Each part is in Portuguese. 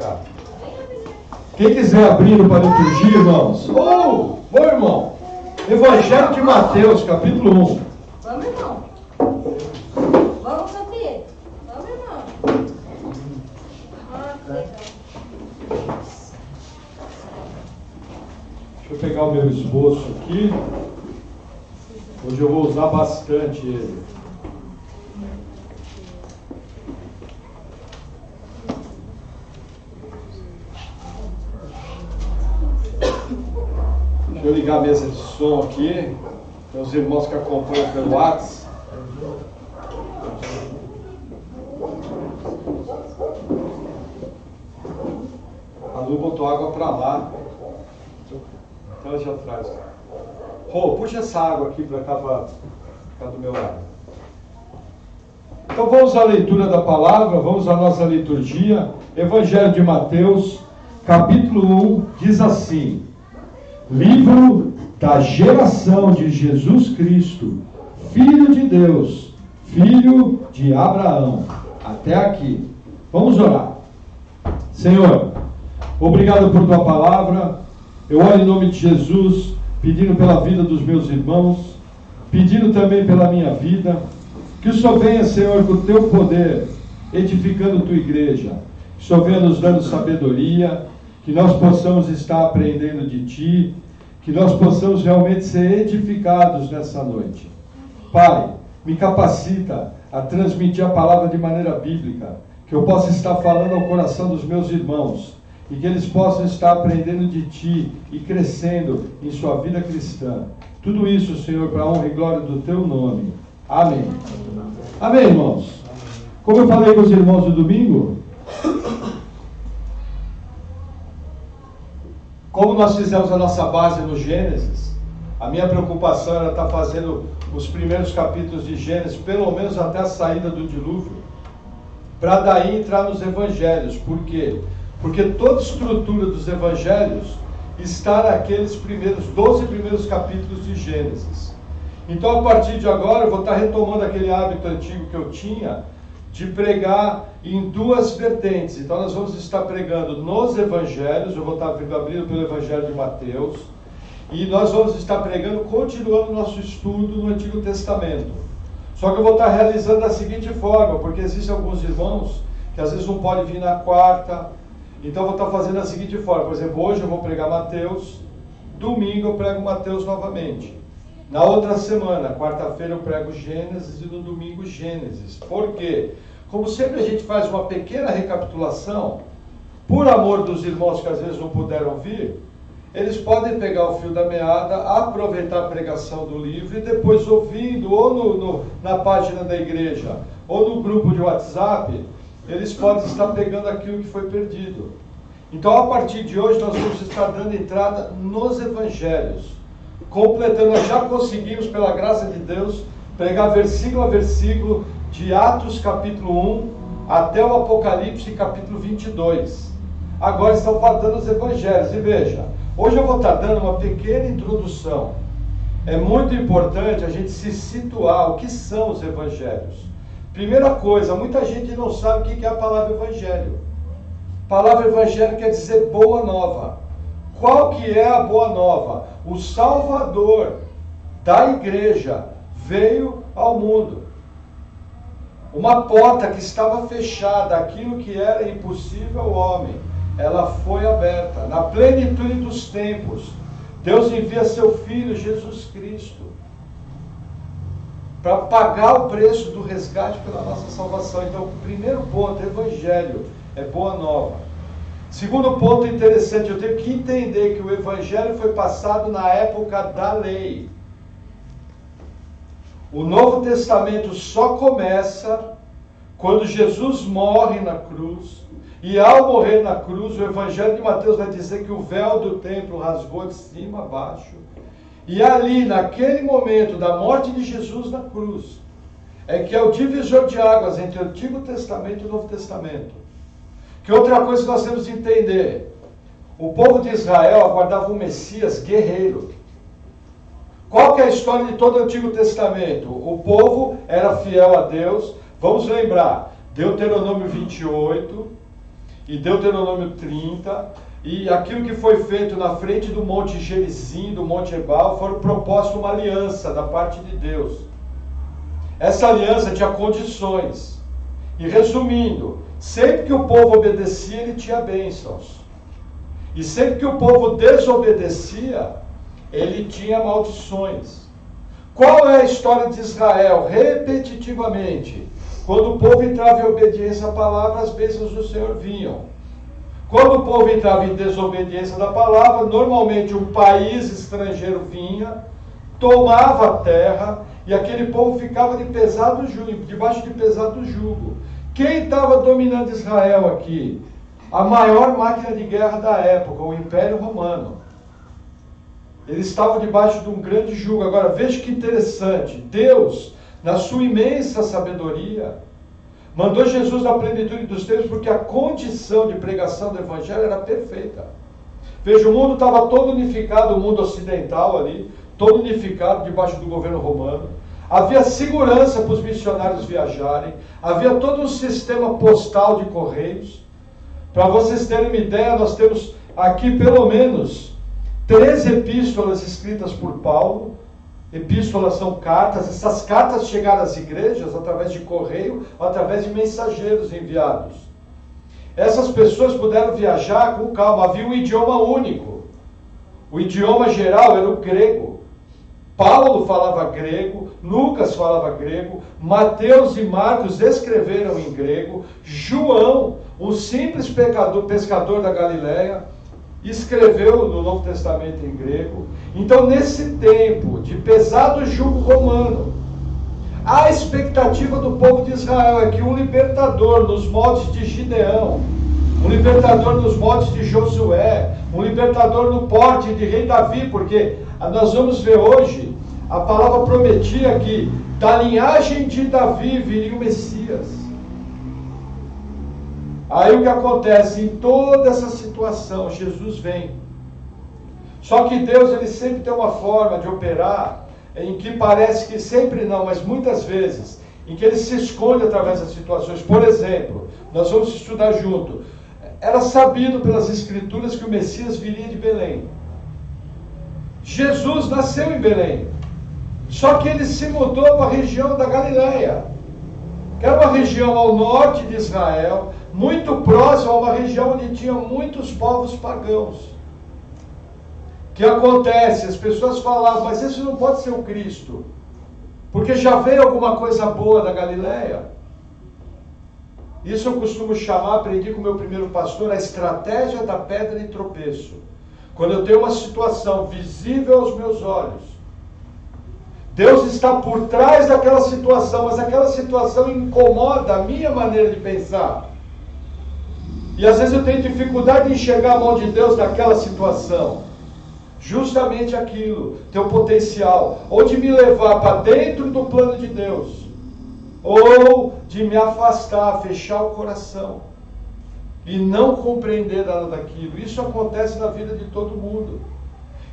cá. Quem quiser abrir para a liturgia, irmãos. Bom irmão. Evangelho de Mateus, capítulo 1. Vamos, irmão. Vamos, Sofia. Vamos, irmão. Legal. Deixa eu pegar o meu esboço aqui. Hoje eu vou usar bastante ele. Deixa eu ligar a mesa de som aqui. Tem os irmãos que acompanham pelo WhatsApp. A Lu botou água para lá. Então ela já traz. Puxa essa água aqui para cá, para cá do meu lado. Então vamos à leitura da palavra, vamos à nossa liturgia. Evangelho de Mateus, capítulo 1, diz assim: livro da geração de Jesus Cristo, Filho de Deus, Filho de Abraão. Até aqui. Vamos orar. Senhor, obrigado por tua palavra. Eu oro em nome de Jesus, pedindo pela vida dos meus irmãos, pedindo também pela minha vida, que o Senhor venha, Senhor, com o teu poder, edificando tua igreja, que o Senhor venha nos dando sabedoria, que nós possamos estar aprendendo de ti, que nós possamos realmente ser edificados nessa noite. Pai, me capacita a transmitir a palavra de maneira bíblica, que eu possa estar falando ao coração dos meus irmãos, e que eles possam estar aprendendo de ti e crescendo em sua vida cristã. Tudo isso, Senhor, para a honra e glória do teu nome. Amém. Amém, irmãos. Como eu falei com os irmãos no domingo, como nós fizemos a nossa base no Gênesis, a minha preocupação era estar fazendo os primeiros capítulos de Gênesis, pelo menos até a saída do dilúvio, para daí entrar nos evangelhos. Por quê? Porque toda a estrutura dos evangelhos está naqueles 12 primeiros capítulos de Gênesis. Então, a partir de agora, eu vou estar retomando aquele hábito antigo que eu tinha de pregar em duas vertentes. Então, nós vamos estar pregando nos evangelhos. Eu vou estar abrindo pelo Evangelho de Mateus, e nós vamos estar pregando, continuando o nosso estudo no Antigo Testamento. Só que eu vou estar realizando da seguinte forma, porque existem alguns irmãos que às vezes não podem vir na quarta. Então eu vou estar fazendo da seguinte forma. Por exemplo, hoje eu vou pregar Mateus, domingo eu prego Mateus novamente. Na outra semana, quarta-feira eu prego Gênesis e no domingo Gênesis. Por quê? Como sempre a gente faz uma pequena recapitulação, por amor dos irmãos que às vezes não puderam vir, eles podem pegar o fio da meada, aproveitar a pregação do livro e depois ouvindo, ou na página da igreja, ou no grupo de WhatsApp, eles podem estar pegando aquilo que foi perdido. Então, a partir de hoje, nós vamos estar dando entrada nos evangelhos, completando. Nós já conseguimos, pela graça de Deus, pregar versículo a versículo, de Atos capítulo 1 até o Apocalipse capítulo 22. Agora estão faltando os evangelhos. E veja, hoje eu vou estar dando uma pequena introdução. É muito importante a gente se situar o que são os evangelhos. Primeira coisa, muita gente não sabe o que é a palavra evangelho. A palavra evangelho quer dizer boa nova. Qual que é a boa nova? O Salvador da igreja veio ao mundo. Uma porta que estava fechada, aquilo que era impossível ao homem, ela foi aberta. Na plenitude dos tempos, Deus envia seu Filho Jesus Cristo para pagar o preço do resgate pela nossa salvação. Então, o primeiro ponto, evangelho, é boa nova. Segundo ponto interessante, eu tenho que entender que o evangelho foi passado na época da lei. O Novo Testamento só começa quando Jesus morre na cruz, e ao morrer na cruz, o Evangelho de Mateus vai dizer que o véu do templo rasgou de cima a baixo. E ali, naquele momento da morte de Jesus na cruz, é que é o divisor de águas entre o Antigo Testamento e o Novo Testamento. Que outra coisa que nós temos que entender, o povo de Israel aguardava um Messias guerreiro. Qual que é a história de todo o Antigo Testamento? O povo era fiel a Deus. Vamos lembrar, Deuteronômio 28, e Deuteronômio 30, e aquilo que foi feito na frente do Monte Gerizim, do Monte Ebal, foram proposto uma aliança da parte de Deus. Essa aliança tinha condições. E resumindo, sempre que o povo obedecia, ele tinha bênçãos. E sempre que o povo desobedecia, ele tinha maldições. Qual é a história de Israel? Repetitivamente, quando o povo entrava em obediência à palavra, as bênçãos do Senhor vinham. Quando o povo entrava em desobediência da palavra, normalmente um país estrangeiro vinha, tomava a terra, e aquele povo ficava debaixo de pesado jugo. Quem estava dominando Israel aqui? A maior máquina de guerra da época, o Império Romano. Eles estavam debaixo de um grande jugo. Agora, veja que interessante. Deus, na sua imensa sabedoria, mandou Jesus na plenitude dos tempos, porque a condição de pregação do Evangelho era perfeita. Veja, o mundo estava todo unificado, o mundo ocidental ali, todo unificado debaixo do governo romano. Havia segurança para os missionários viajarem, havia todo um sistema postal de correios. Para vocês terem uma ideia, nós temos aqui pelo menos 3 epístolas escritas por Paulo. Epístolas são cartas, essas cartas chegaram às igrejas através de correio, ou através de mensageiros enviados. Essas pessoas puderam viajar com calma, havia um idioma único. O idioma geral era o grego. Paulo falava grego, Lucas falava grego, Mateus e Marcos escreveram em grego, João, um simples pescador da Galileia, escreveu no Novo Testamento em grego. Então, nesse tempo de pesado jugo romano, a expectativa do povo de Israel é que um libertador nos moldes de Gideão, um libertador nos moldes de Josué, um libertador no porte de rei Davi, porque nós vamos ver hoje, a palavra prometia que da linhagem de Davi viria o Messias. Aí o que acontece? Em toda essa situação, Jesus vem. Só que Deus, ele sempre tem uma forma de operar, em que parece que sempre não, mas muitas vezes, em que ele se esconde através das situações. Por exemplo, nós vamos estudar junto. Era sabido pelas Escrituras que o Messias viria de Belém. Jesus nasceu em Belém. Só que ele se mudou para a região da Galileia, que era uma região ao norte de Israel, muito próxima a uma região onde tinha muitos povos pagãos. O que acontece? As pessoas falavam, mas esse não pode ser o Cristo, porque já veio alguma coisa boa da Galileia. Isso eu costumo chamar, aprendi com o meu primeiro pastor, a estratégia da pedra de tropeço. Quando eu tenho uma situação visível aos meus olhos, Deus está por trás daquela situação, mas aquela situação incomoda a minha maneira de pensar. E às vezes eu tenho dificuldade de enxergar a mão de Deus naquela situação. Justamente aquilo, teu potencial, ou de me levar para dentro do plano de Deus, ou de me afastar, fechar o coração e não compreender nada daquilo. Isso acontece na vida de todo mundo.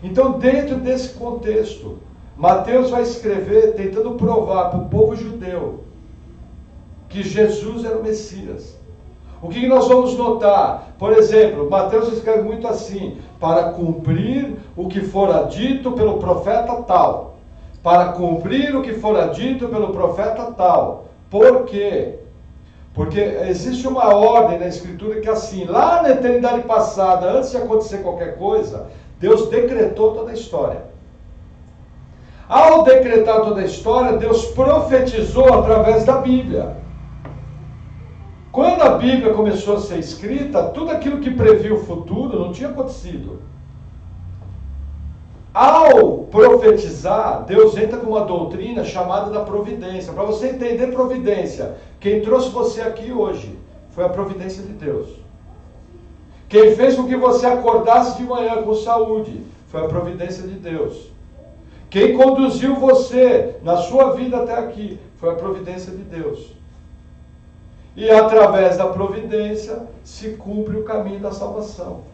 Então, dentro desse contexto, Mateus vai escrever tentando provar para o povo judeu que Jesus era o Messias. O que nós vamos notar? Por exemplo, Mateus escreve muito assim: para cumprir o que fora dito pelo profeta tal. Para cumprir o que fora dito pelo profeta tal. Por quê? Porque existe uma ordem na Escritura que assim, lá na eternidade passada, antes de acontecer qualquer coisa, Deus decretou toda a história. Ao decretar toda a história, Deus profetizou através da Bíblia. Quando a Bíblia começou a ser escrita, tudo aquilo que previa o futuro não tinha acontecido. Ao profetizar, Deus entra com uma doutrina chamada da providência. Para você entender providência, quem trouxe você aqui hoje foi a providência de Deus. Quem fez com que você acordasse de manhã com saúde foi a providência de Deus. Quem conduziu você na sua vida até aqui foi a providência de Deus. E através da providência se cumpre o caminho da salvação.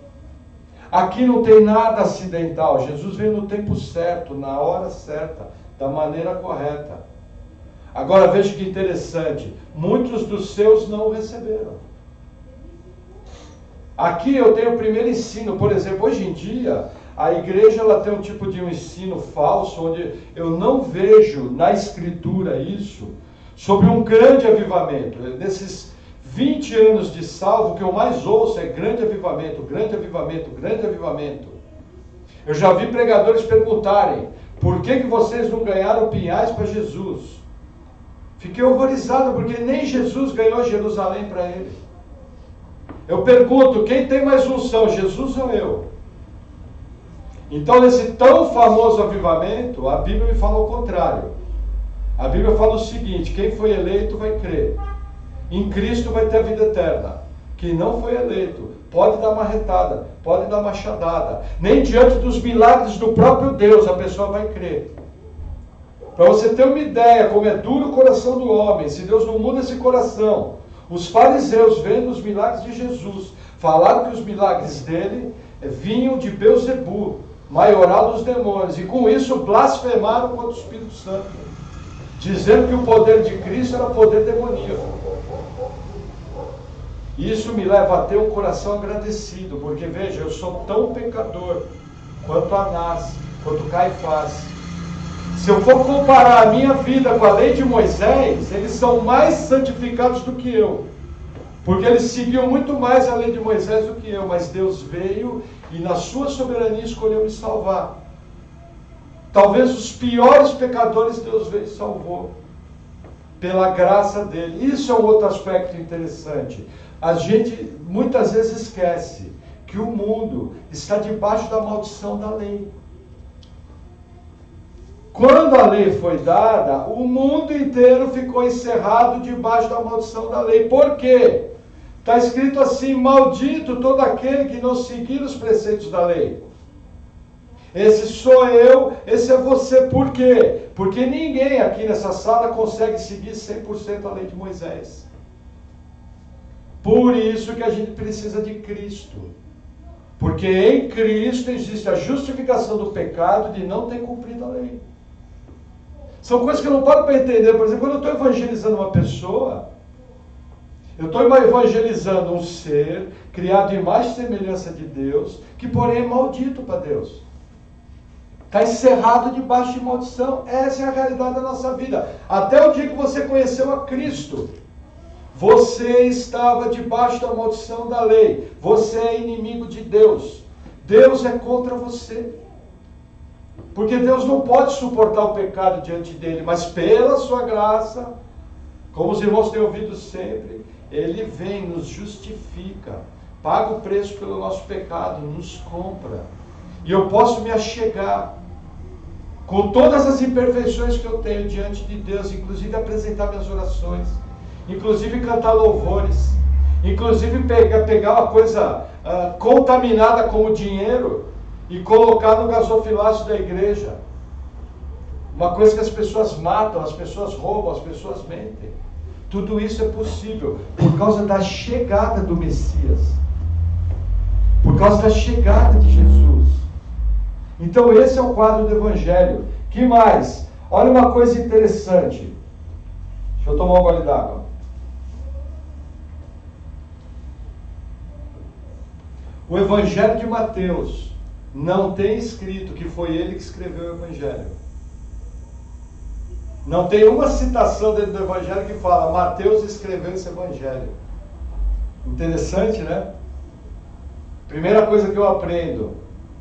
Aqui não tem nada acidental. Jesus veio no tempo certo, na hora certa, da maneira correta. Agora veja que interessante. Muitos dos seus não o receberam. Aqui eu tenho o primeiro ensino. Por exemplo, hoje em dia, a igreja ela tem um tipo de um ensino falso, onde eu não vejo na Escritura isso, sobre um grande avivamento. Nesses 20 anos de salvo, o que eu mais ouço é grande avivamento, grande avivamento, grande avivamento. Eu já vi pregadores perguntarem, por que vocês não ganharam pinhais para Jesus? Fiquei horrorizado, porque nem Jesus ganhou Jerusalém para ele. Eu pergunto, quem tem mais unção, Jesus ou eu? Então, nesse tão famoso avivamento, a Bíblia me fala o contrário. A Bíblia fala o seguinte, quem foi eleito vai crer. Em Cristo vai ter a vida eterna. Quem não foi eleito, pode dar marretada, pode dar machadada. Nem diante dos milagres do próprio Deus a pessoa vai crer. Para você ter uma ideia como é duro o coração do homem, se Deus não muda esse coração. Os fariseus, vendo os milagres de Jesus, falaram que os milagres dele vinham de Belzebu, maioral dos demônios, e com isso blasfemaram contra o Espírito Santo, dizendo que o poder de Cristo era poder demoníaco. Isso me leva a ter um coração agradecido, porque veja, eu sou tão pecador quanto Anás, quanto Caifás. Se eu for comparar a minha vida com a lei de Moisés, eles são mais santificados do que eu, porque eles seguiam muito mais a lei de Moisés do que eu, mas Deus veio e na sua soberania escolheu me salvar. Talvez os piores pecadores Deus veio e salvou, pela graça dele. Isso é um outro aspecto interessante. A gente muitas vezes esquece que o mundo está debaixo da maldição da lei. Quando a lei foi dada, o mundo inteiro ficou encerrado debaixo da maldição da lei. Por quê? Está escrito assim, maldito todo aquele que não seguir os preceitos da lei. Esse sou eu, esse é você. Por quê? Porque ninguém aqui nessa sala consegue seguir 100% a lei de Moisés. Por isso que a gente precisa de Cristo. Porque em Cristo existe a justificação do pecado de não ter cumprido a lei. São coisas que eu não paro para entender. Por exemplo, quando eu estou evangelizando uma pessoa, eu estou evangelizando um ser criado em imagem e semelhança de Deus, que porém é maldito para Deus. Está encerrado debaixo de maldição. Essa é a realidade da nossa vida. Até o dia que você conheceu a Cristo, você estava debaixo da maldição da lei. Você é inimigo de Deus. Deus é contra você. Porque Deus não pode suportar o pecado diante dele, mas pela sua graça, como os irmãos têm ouvido sempre, ele vem, nos justifica, paga o preço pelo nosso pecado, nos compra. E eu posso me achegar com todas as imperfeições que eu tenho diante de Deus, inclusive apresentar minhas orações, inclusive cantar louvores, inclusive pegar uma coisa contaminada como dinheiro e colocar no gasofilácio da igreja. Uma coisa que as pessoas matam, as pessoas roubam, as pessoas mentem. Tudo isso é possível por causa da chegada do Messias, por causa da chegada de Jesus. Então esse é o quadro do Evangelho. Que mais? Olha uma coisa interessante. Deixa eu tomar um gole d'água. O Evangelho de Mateus não tem escrito que foi ele que escreveu o Evangelho. Não tem uma citação dentro do Evangelho que fala Mateus escreveu esse Evangelho. Interessante, né? Primeira coisa que eu aprendo,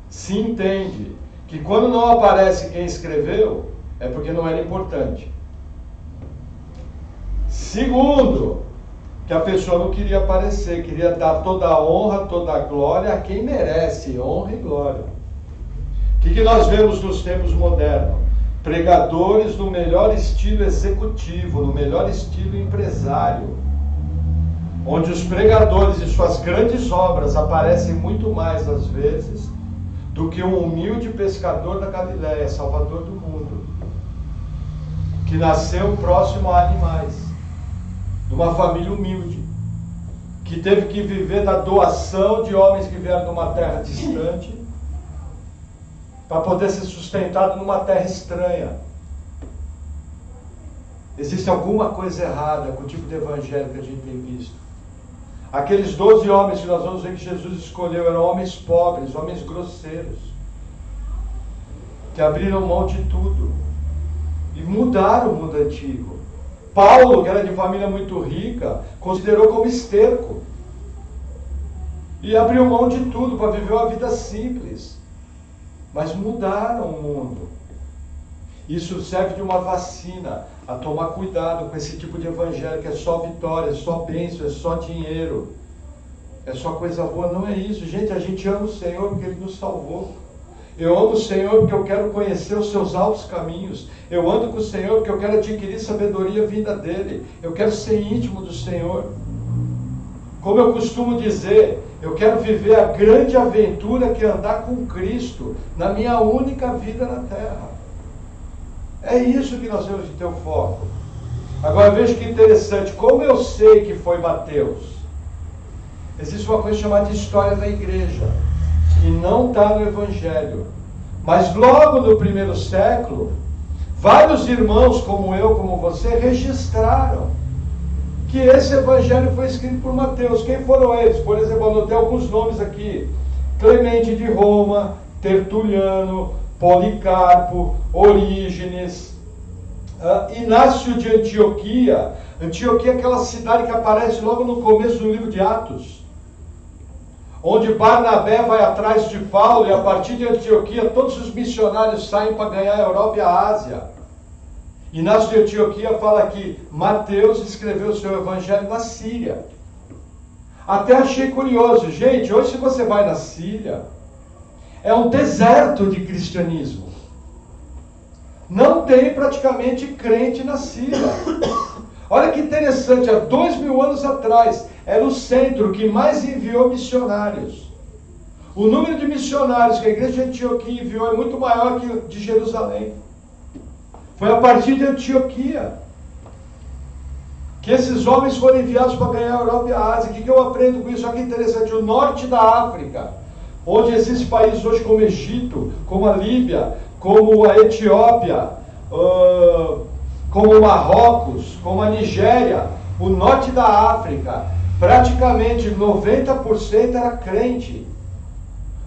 se entende que quando não aparece quem escreveu, é porque não era importante. Segundo, que a pessoa não queria aparecer, queria dar toda a honra, toda a glória a quem merece honra e glória. O que nós vemos nos tempos modernos? Pregadores no melhor estilo executivo, no melhor estilo empresário, onde os pregadores e suas grandes obras aparecem muito mais às vezes do que um humilde pescador da Galileia, salvador do mundo, que nasceu próximo a animais, de uma família humilde, que teve que viver da doação de homens que vieram de uma terra distante, para poder ser sustentado numa terra estranha. Existe alguma coisa errada com o tipo de evangelho que a gente tem visto. Aqueles 12 homens que nós vamos ver que Jesus escolheu eram homens pobres, homens grosseiros, que abriram mão de tudo e mudaram o mundo antigo. Paulo, que era de família muito rica, considerou como esterco e abriu mão de tudo para viver uma vida simples, mas mudaram o mundo. Isso serve de uma vacina a tomar cuidado com esse tipo de evangelho que é só vitória, é só bênção, é só dinheiro, é só coisa boa. Não é isso, gente. A gente ama o Senhor porque Ele nos salvou. Eu amo o Senhor porque eu quero conhecer os seus altos caminhos. Eu ando com o Senhor porque eu quero adquirir sabedoria vinda dele. Eu quero ser íntimo do Senhor. Como eu costumo dizer, eu quero viver a grande aventura que é andar com Cristo na minha única vida na terra. É isso que nós temos que ter o foco. Agora veja que interessante, como eu sei que foi Mateus? Existe uma coisa chamada de história da igreja, que não está no Evangelho. Mas logo no primeiro século, vários irmãos como eu, como você, registraram que esse Evangelho foi escrito por Mateus. Quem foram eles? Por exemplo, eu anotei alguns nomes aqui. Clemente de Roma, Tertuliano, Policarpo, Orígenes, Inácio de Antioquia. Antioquia é aquela cidade que aparece logo no começo do livro de Atos, onde Barnabé vai atrás de Paulo, e a partir de Antioquia todos os missionários saem para ganhar a Europa e a Ásia. Inácio de Antioquia fala que Mateus escreveu o seu evangelho na Síria. Até achei curioso, gente, hoje se você vai na Síria, é um deserto de cristianismo. Não tem praticamente crente na Síria. Olha que interessante, há 2000 anos atrás, era o centro que mais enviou missionários. O número de missionários que a igreja de Antioquia enviou é muito maior que o de Jerusalém. Foi a partir de Antioquia que esses homens foram enviados para ganhar a Europa e a Ásia. O que eu aprendo com isso? Olha que interessante, o norte da África, onde existem países hoje como Egito, como a Líbia, como a Etiópia, como o Marrocos, como a Nigéria, o norte da África, praticamente 90% era crente.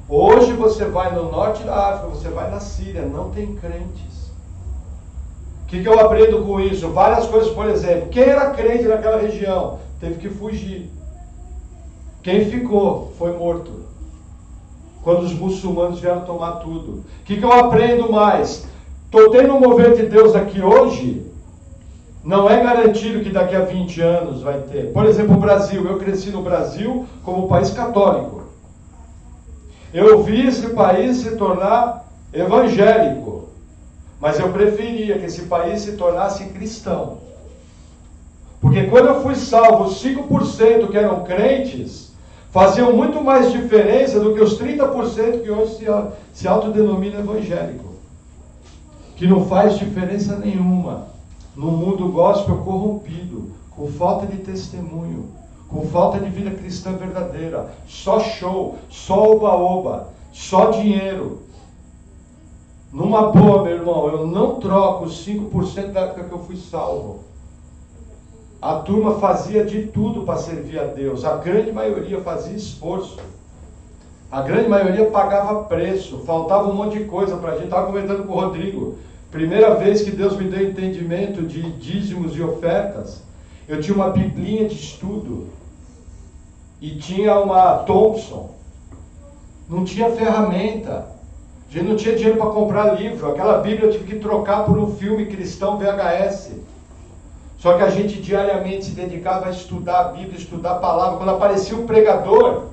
Hoje você vai no norte da África, você vai na Síria, não tem crentes. O que eu aprendo com isso? Várias coisas, por exemplo, quem era crente naquela região teve que fugir. Quem ficou foi morto, quando os muçulmanos vieram tomar tudo. O que eu aprendo mais? Estou tendo um mover de Deus aqui hoje, não é garantido que daqui a 20 anos vai ter. Por exemplo, o Brasil. Eu cresci no Brasil como um país católico. Eu vi esse país se tornar evangélico, mas eu preferia que esse país se tornasse cristão. Porque quando eu fui salvo, os 5% que eram crentes faziam muito mais diferença do que os 30% que hoje se autodenomina evangélico. Que não faz diferença nenhuma no mundo gospel corrompido, com falta de testemunho, com falta de vida cristã verdadeira, só show, só oba-oba, só dinheiro. Numa boa, meu irmão, eu não troco os 5% da época que eu fui salvo. A turma fazia de tudo para servir a Deus. A grande maioria fazia esforço. A grande maioria pagava preço. Faltava um monte de coisa para a gente. Estava comentando com o Rodrigo. Primeira vez que Deus me deu entendimento de dízimos e ofertas, eu tinha uma biblinha de estudo. E tinha uma Thompson. Não tinha ferramenta. A gente não tinha dinheiro para comprar livro. Aquela Bíblia eu tive que trocar por um filme cristão VHS. Só que a gente diariamente se dedicava a estudar a Bíblia, estudar a palavra. Quando aparecia um pregador,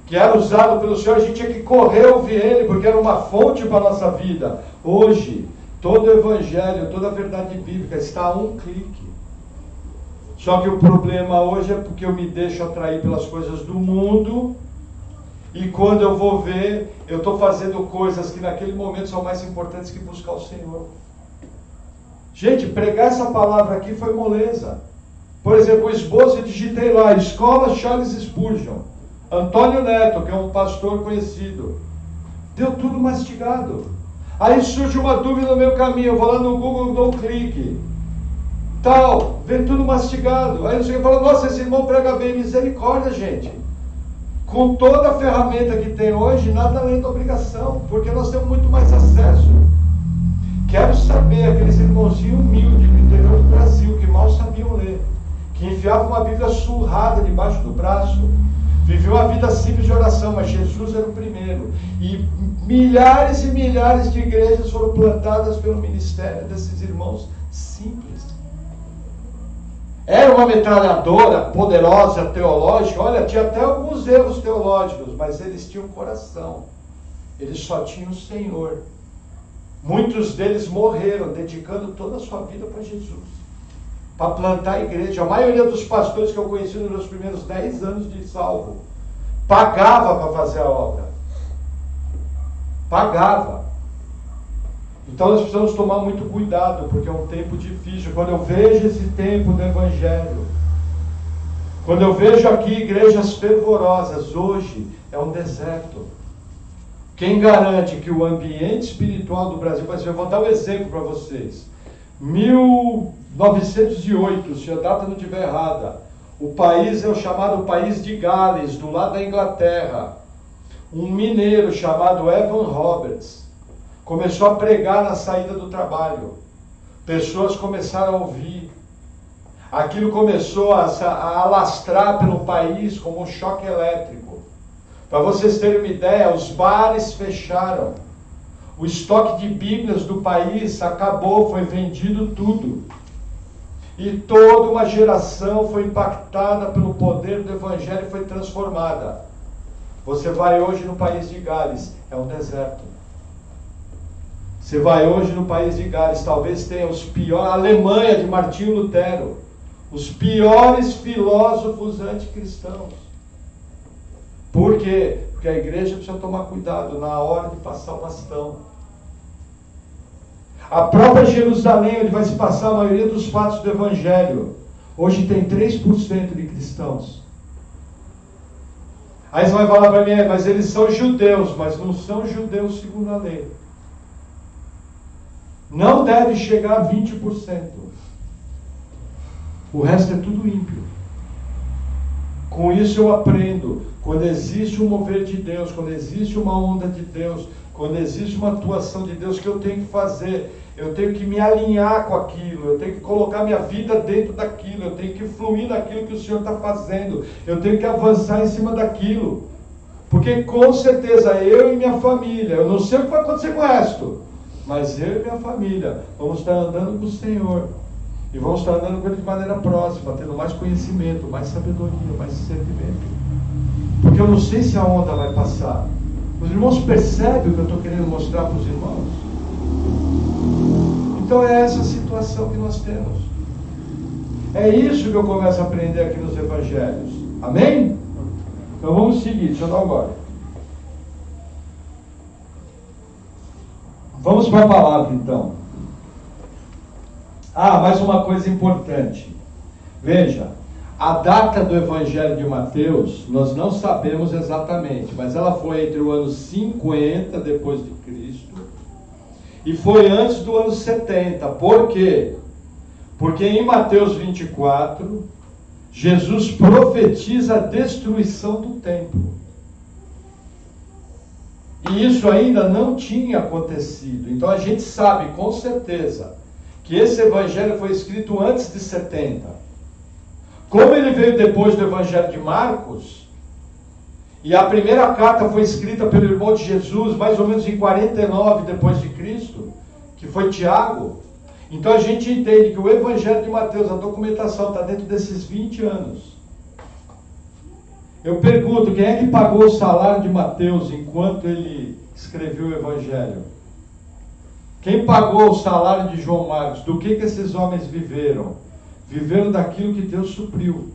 que era usado pelo Senhor, a gente tinha que correr ouvir ele, porque era uma fonte para a nossa vida. Hoje, todo o Evangelho, toda a verdade bíblica está a um clique. Só que o problema hoje é porque eu me deixo atrair pelas coisas do mundo, e quando eu vou ver, eu estou fazendo coisas que naquele momento são mais importantes que buscar o Senhor. Gente, pregar essa palavra aqui foi moleza. Por exemplo, o esboço eu digitei lá, Escola Charles Spurgeon, Antônio Neto, que é um pastor conhecido. Deu tudo mastigado. Aí surge uma dúvida no meu caminho, eu vou lá no Google, dou um clique. tal, vem tudo mastigado. Aí você fala, nossa, esse irmão prega bem, misericórdia, gente. Com toda a ferramenta que tem hoje, nada além da obrigação, porque nós temos muito mais acesso. Quero saber aqueles irmãozinhos humildes do interior do Brasil, que mal sabiam ler, que enfiavam uma Bíblia surrada debaixo do braço, viveu a vida simples de oração, mas Jesus era o primeiro. E milhares e milhares de igrejas foram plantadas pelo ministério desses irmãos simples. Era uma metralhadora poderosa, teológica. Olha, tinha até alguns erros teológicos, mas eles tinham coração. Eles só tinham o Senhor. Muitos deles morreram, dedicando toda a sua vida para Jesus, para plantar a igreja. A maioria dos pastores que eu conheci nos meus primeiros 10 anos de salvo, pagava para fazer a obra. Pagava. Então nós precisamos tomar muito cuidado, porque é um tempo difícil. Quando eu vejo esse tempo do Evangelho, quando eu vejo aqui igrejas fervorosas, hoje é um deserto. Quem garante que o ambiente espiritual do Brasil, por exemplo, eu vou dar um exemplo para vocês. 1908, se a data não estiver errada, o país é o chamado país de Gales, do lado da Inglaterra. Um mineiro chamado Evan Roberts começou a pregar na saída do trabalho. Pessoas começaram a ouvir. Aquilo começou a alastrar pelo país como um choque elétrico. Para vocês terem uma ideia, os bares fecharam. O estoque de Bíblias do país acabou, foi vendido tudo. E toda uma geração foi impactada pelo poder do Evangelho e foi transformada. Você vai hoje no país de Gales, é um deserto. Você vai hoje no país de Gales, talvez tenha os piores, a Alemanha de Martinho Lutero, os piores filósofos anticristãos. Por quê? Porque a igreja precisa tomar cuidado na hora de passar o bastão. A própria Jerusalém, onde vai se passar a maioria dos fatos do Evangelho, hoje tem 3% de cristãos. Aí você vai falar para mim, mas eles são judeus, mas não são judeus segundo a lei. Não deve chegar a 20%. O resto é tudo ímpio. Com isso eu aprendo, quando existe um mover de Deus, quando existe uma onda de Deus, quando existe uma atuação de Deus, que eu tenho que fazer? Eu tenho que me alinhar com aquilo, eu tenho que colocar minha vida dentro daquilo, eu tenho que fluir naquilo que o Senhor está fazendo, eu tenho que avançar em cima daquilo. Porque com certeza eu e minha família, eu não sei o que vai acontecer com o resto, mas eu e minha família vamos estar andando com o Senhor. E vamos estar andando com Ele de maneira próxima, tendo mais conhecimento, mais sabedoria, mais discernimento. Porque eu não sei se a onda vai passar. Os irmãos percebem o que eu estou querendo mostrar para os irmãos? Então é essa situação que nós temos. É isso que eu começo a aprender aqui nos Evangelhos. Amém? Então vamos seguir, deixa eu dar agora. Vamos para a palavra então. Mais uma coisa importante. Veja, a data do Evangelho de Mateus, nós não sabemos exatamente, mas ela foi entre o ano 50 depois de Cristo e foi antes do ano 70. Por quê? Porque em Mateus 24, Jesus profetiza a destruição do templo. E isso ainda não tinha acontecido. Então a gente sabe com certeza que esse evangelho foi escrito antes de 70. Como ele veio depois do evangelho de Marcos, e a primeira carta foi escrita pelo irmão de Jesus, mais ou menos em 49 depois de Cristo, que foi Tiago, então a gente entende que o evangelho de Mateus, a documentação está dentro desses 20 anos. Eu pergunto, quem é que pagou o salário de Mateus enquanto ele escreveu o evangelho? Quem pagou o salário de João Marcos? Do que esses homens viveram? Viveram daquilo que Deus supriu,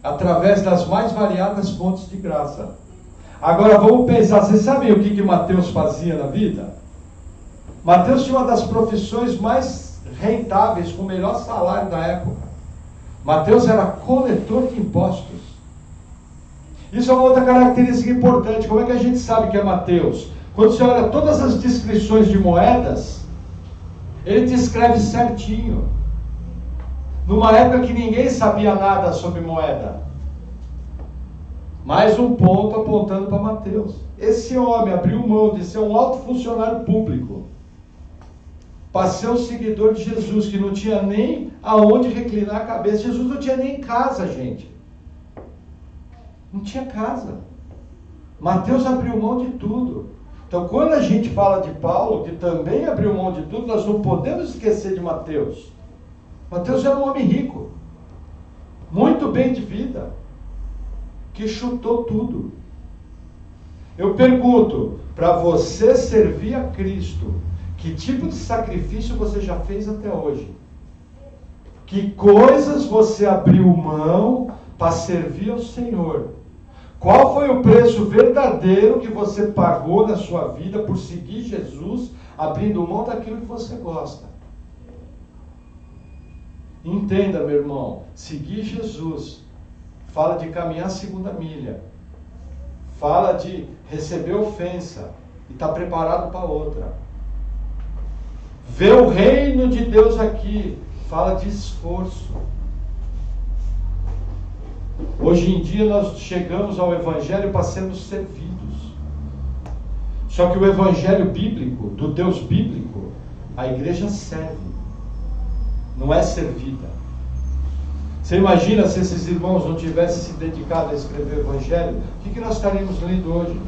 através das mais variadas fontes de graça. Agora vamos pensar, vocês sabem o que Mateus fazia na vida? Mateus tinha uma das profissões mais rentáveis, com o melhor salário da época. Mateus era coletor de impostos. Isso é uma outra característica importante. Como é que a gente sabe que é Mateus? Quando você olha todas as descrições de moedas, ele descreve certinho. numa época que ninguém sabia nada sobre moeda. Mais um ponto apontando para Mateus. Esse homem abriu mão de ser um alto funcionário público para ser um seguidor de Jesus, que não tinha nem aonde reclinar a cabeça. Jesus não tinha nem casa, gente. Não tinha casa. Mateus abriu mão de tudo. Então, quando a gente fala de Paulo, que também abriu mão de tudo, nós não podemos esquecer de Mateus. Mateus era um homem rico, muito bem de vida, que chutou tudo. Eu pergunto, para você servir a Cristo, que tipo de sacrifício você já fez até hoje? Que coisas você abriu mão para servir ao Senhor? Qual foi o preço verdadeiro que você pagou na sua vida por seguir Jesus, abrindo mão daquilo que você gosta? Entenda, meu irmão, seguir Jesus fala de caminhar a segunda milha, fala de receber ofensa e estar preparado para outra. Ver o reino de Deus aqui fala de esforço. Hoje em dia nós chegamos ao Evangelho para sermos servidos. Só que o Evangelho bíblico, do Deus bíblico, a igreja serve, não é servida. Você imagina se esses irmãos não tivessem se dedicado a escrever o Evangelho? O que nós estaríamos lendo hoje?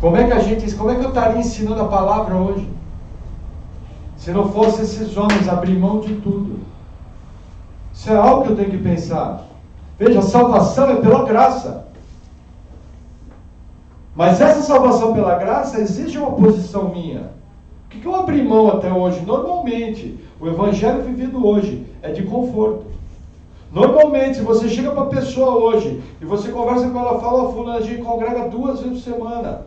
Como é que eu estaria ensinando a palavra hoje? Se não fossem esses homens abrir mão de tudo. Isso é algo que eu tenho que pensar. Veja, a salvação é pela graça. Mas essa salvação pela graça exige uma posição minha. O que eu abri mão até hoje? Normalmente, o evangelho vivido hoje é de conforto. Normalmente, se você chega para a pessoa hoje e você conversa com ela, fala, fulano, a gente congrega 2 vezes por semana.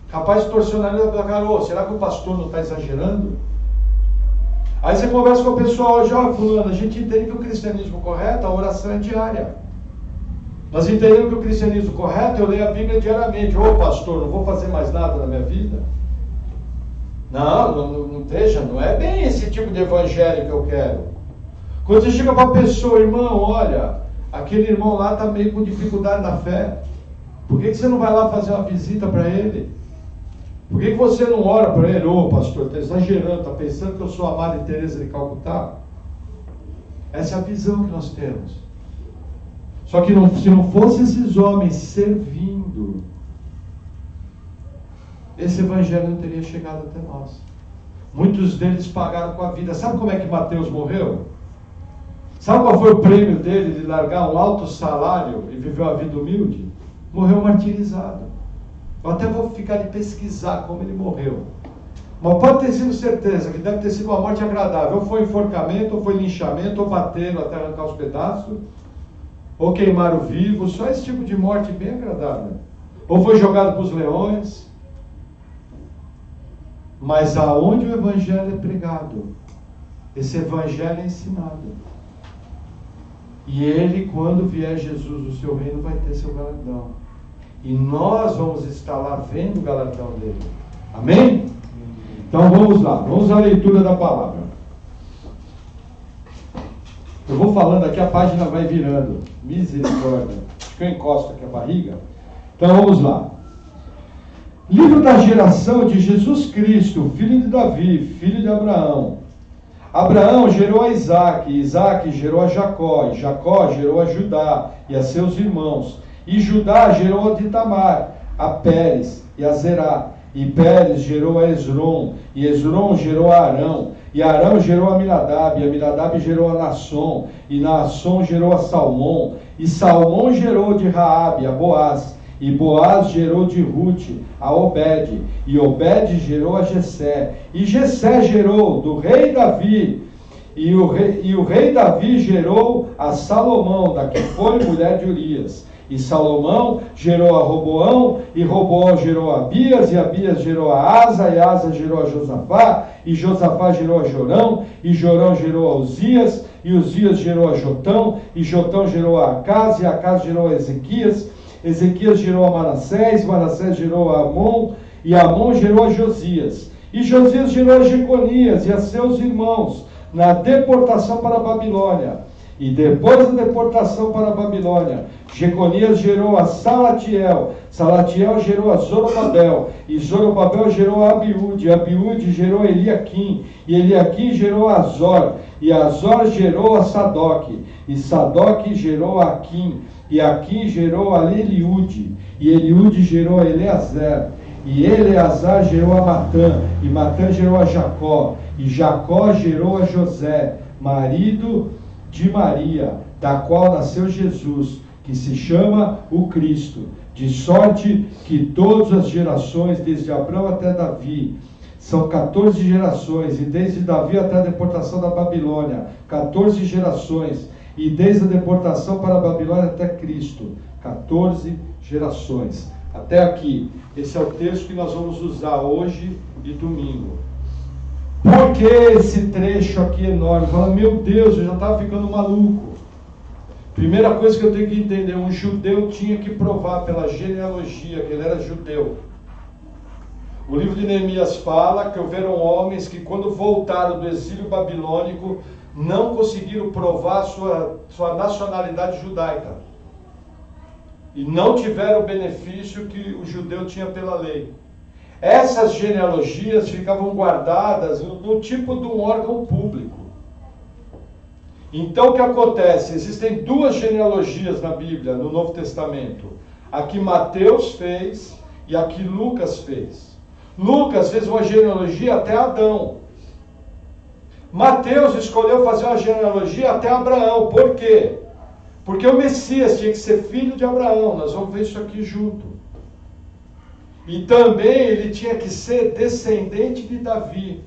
Capaz de torcer o nariz da cara, será que o pastor não está exagerando? Aí você conversa com a pessoa hoje, fulano, a gente entende que o cristianismo correto, a oração é diária. Nós entendemos que o cristianismo correto, eu leio a Bíblia diariamente. Pastor, não vou fazer mais nada na minha vida? Não deixa, não é bem esse tipo de evangelho que eu quero. Quando você chega para a pessoa, irmão, olha, aquele irmão lá está meio com dificuldade na fé. Por que você não vai lá fazer uma visita para ele? Por que você não ora para ele? Pastor, está exagerando, está pensando que eu sou a Madre Teresa de Calcutá? Essa é a visão que nós temos. Só que se não fossem esses homens servindo, esse evangelho não teria chegado até nós. Muitos deles pagaram com a vida. Sabe como é que Mateus morreu? Sabe qual foi o prêmio dele de largar um alto salário e viver uma vida humilde? Morreu martirizado. Eu até vou ficar de pesquisar como ele morreu. Mas pode ter sido certeza que deve ter sido uma morte agradável. Ou foi enforcamento, ou foi linchamento, ou bateram até arrancar os pedaços, ou queimaram vivo. Só esse tipo de morte bem agradável. Ou foi jogado para os leões. Mas aonde o evangelho é pregado, esse evangelho é ensinado. E ele, quando vier Jesus, o seu reino vai ter seu galardão. E nós vamos estar lá vendo o galardão dele. Amém? Então vamos lá, vamos à leitura da palavra. Eu vou falando aqui, a página vai virando. Misericórdia. Acho que eu encosto aqui a barriga. Então vamos lá. Livro da geração de Jesus Cristo, filho de Davi, filho de Abraão. Abraão gerou a Isaque, Isaque gerou a Jacó, e Jacó gerou a Judá e a seus irmãos. E Judá gerou a de Tamar, a Pérez e a Zerá. E Pérez gerou a Esrom, e Esrom gerou a Arão. E Arão gerou a Aminadab, e Aminadab gerou a Naasson. E Naasson gerou a Salmão. E Salmão gerou de Raabe, a Boaz. E Boaz gerou de Rute, a Obed. E Obed gerou a Jessé. E Jessé gerou do rei Davi. E o rei Davi gerou a Salomão, da que foi mulher de Urias. E Salomão gerou a Roboão, e Roboão gerou a Abias, e Abias gerou a Asa, e Asa gerou a Josafá, e Josafá gerou a Jorão, e Jorão gerou a Uzias, e Uzias gerou a Jotão, e Jotão gerou a Acás, e Acás gerou a Ezequias, Ezequias gerou a Manassés, Manassés gerou a Amon, e Amon gerou a Josias. E Josias gerou a Jeconias e a seus irmãos, na deportação para a Babilônia. E depois da deportação para a Babilônia, Jeconias gerou a Salatiel, Salatiel gerou a Zorobabel, e Zorobabel gerou a Abiúde, Abiúde gerou a Eliaquim, e Eliaquim gerou a Azor, e Azor gerou a Sadoque, e Sadoque gerou a Aquim, e Aquim gerou a Eliúde, e Eliúde gerou a Eleazar, e Eleazar gerou a Matã, e Matã gerou a Jacó, e Jacó gerou a José, marido de Maria, da qual nasceu Jesus, que se chama o Cristo, de sorte que todas as gerações, desde Abraão até Davi, são 14 gerações, e desde Davi até a deportação da Babilônia, 14 gerações, e desde a deportação para a Babilônia até Cristo, 14 gerações. Até aqui, esse é o texto que nós vamos usar hoje e domingo. Por que esse trecho aqui enorme? Fala, meu Deus, eu já estava ficando maluco. Primeira coisa que eu tenho que entender, um judeu tinha que provar pela genealogia que ele era judeu. O livro de Neemias fala que houveram homens que quando voltaram do exílio babilônico não conseguiram provar sua nacionalidade judaica. E não tiveram o benefício que o judeu tinha pela lei. Essas genealogias ficavam guardadas no tipo de um órgão público. Então o que acontece? Existem duas genealogias na Bíblia, no Novo Testamento. A que Mateus fez e a que Lucas fez. Lucas fez uma genealogia até Adão. Mateus escolheu fazer uma genealogia até Abraão. Por quê? Porque o Messias tinha que ser filho de Abraão. Nós vamos ver isso aqui junto. E também ele tinha que ser descendente de Davi.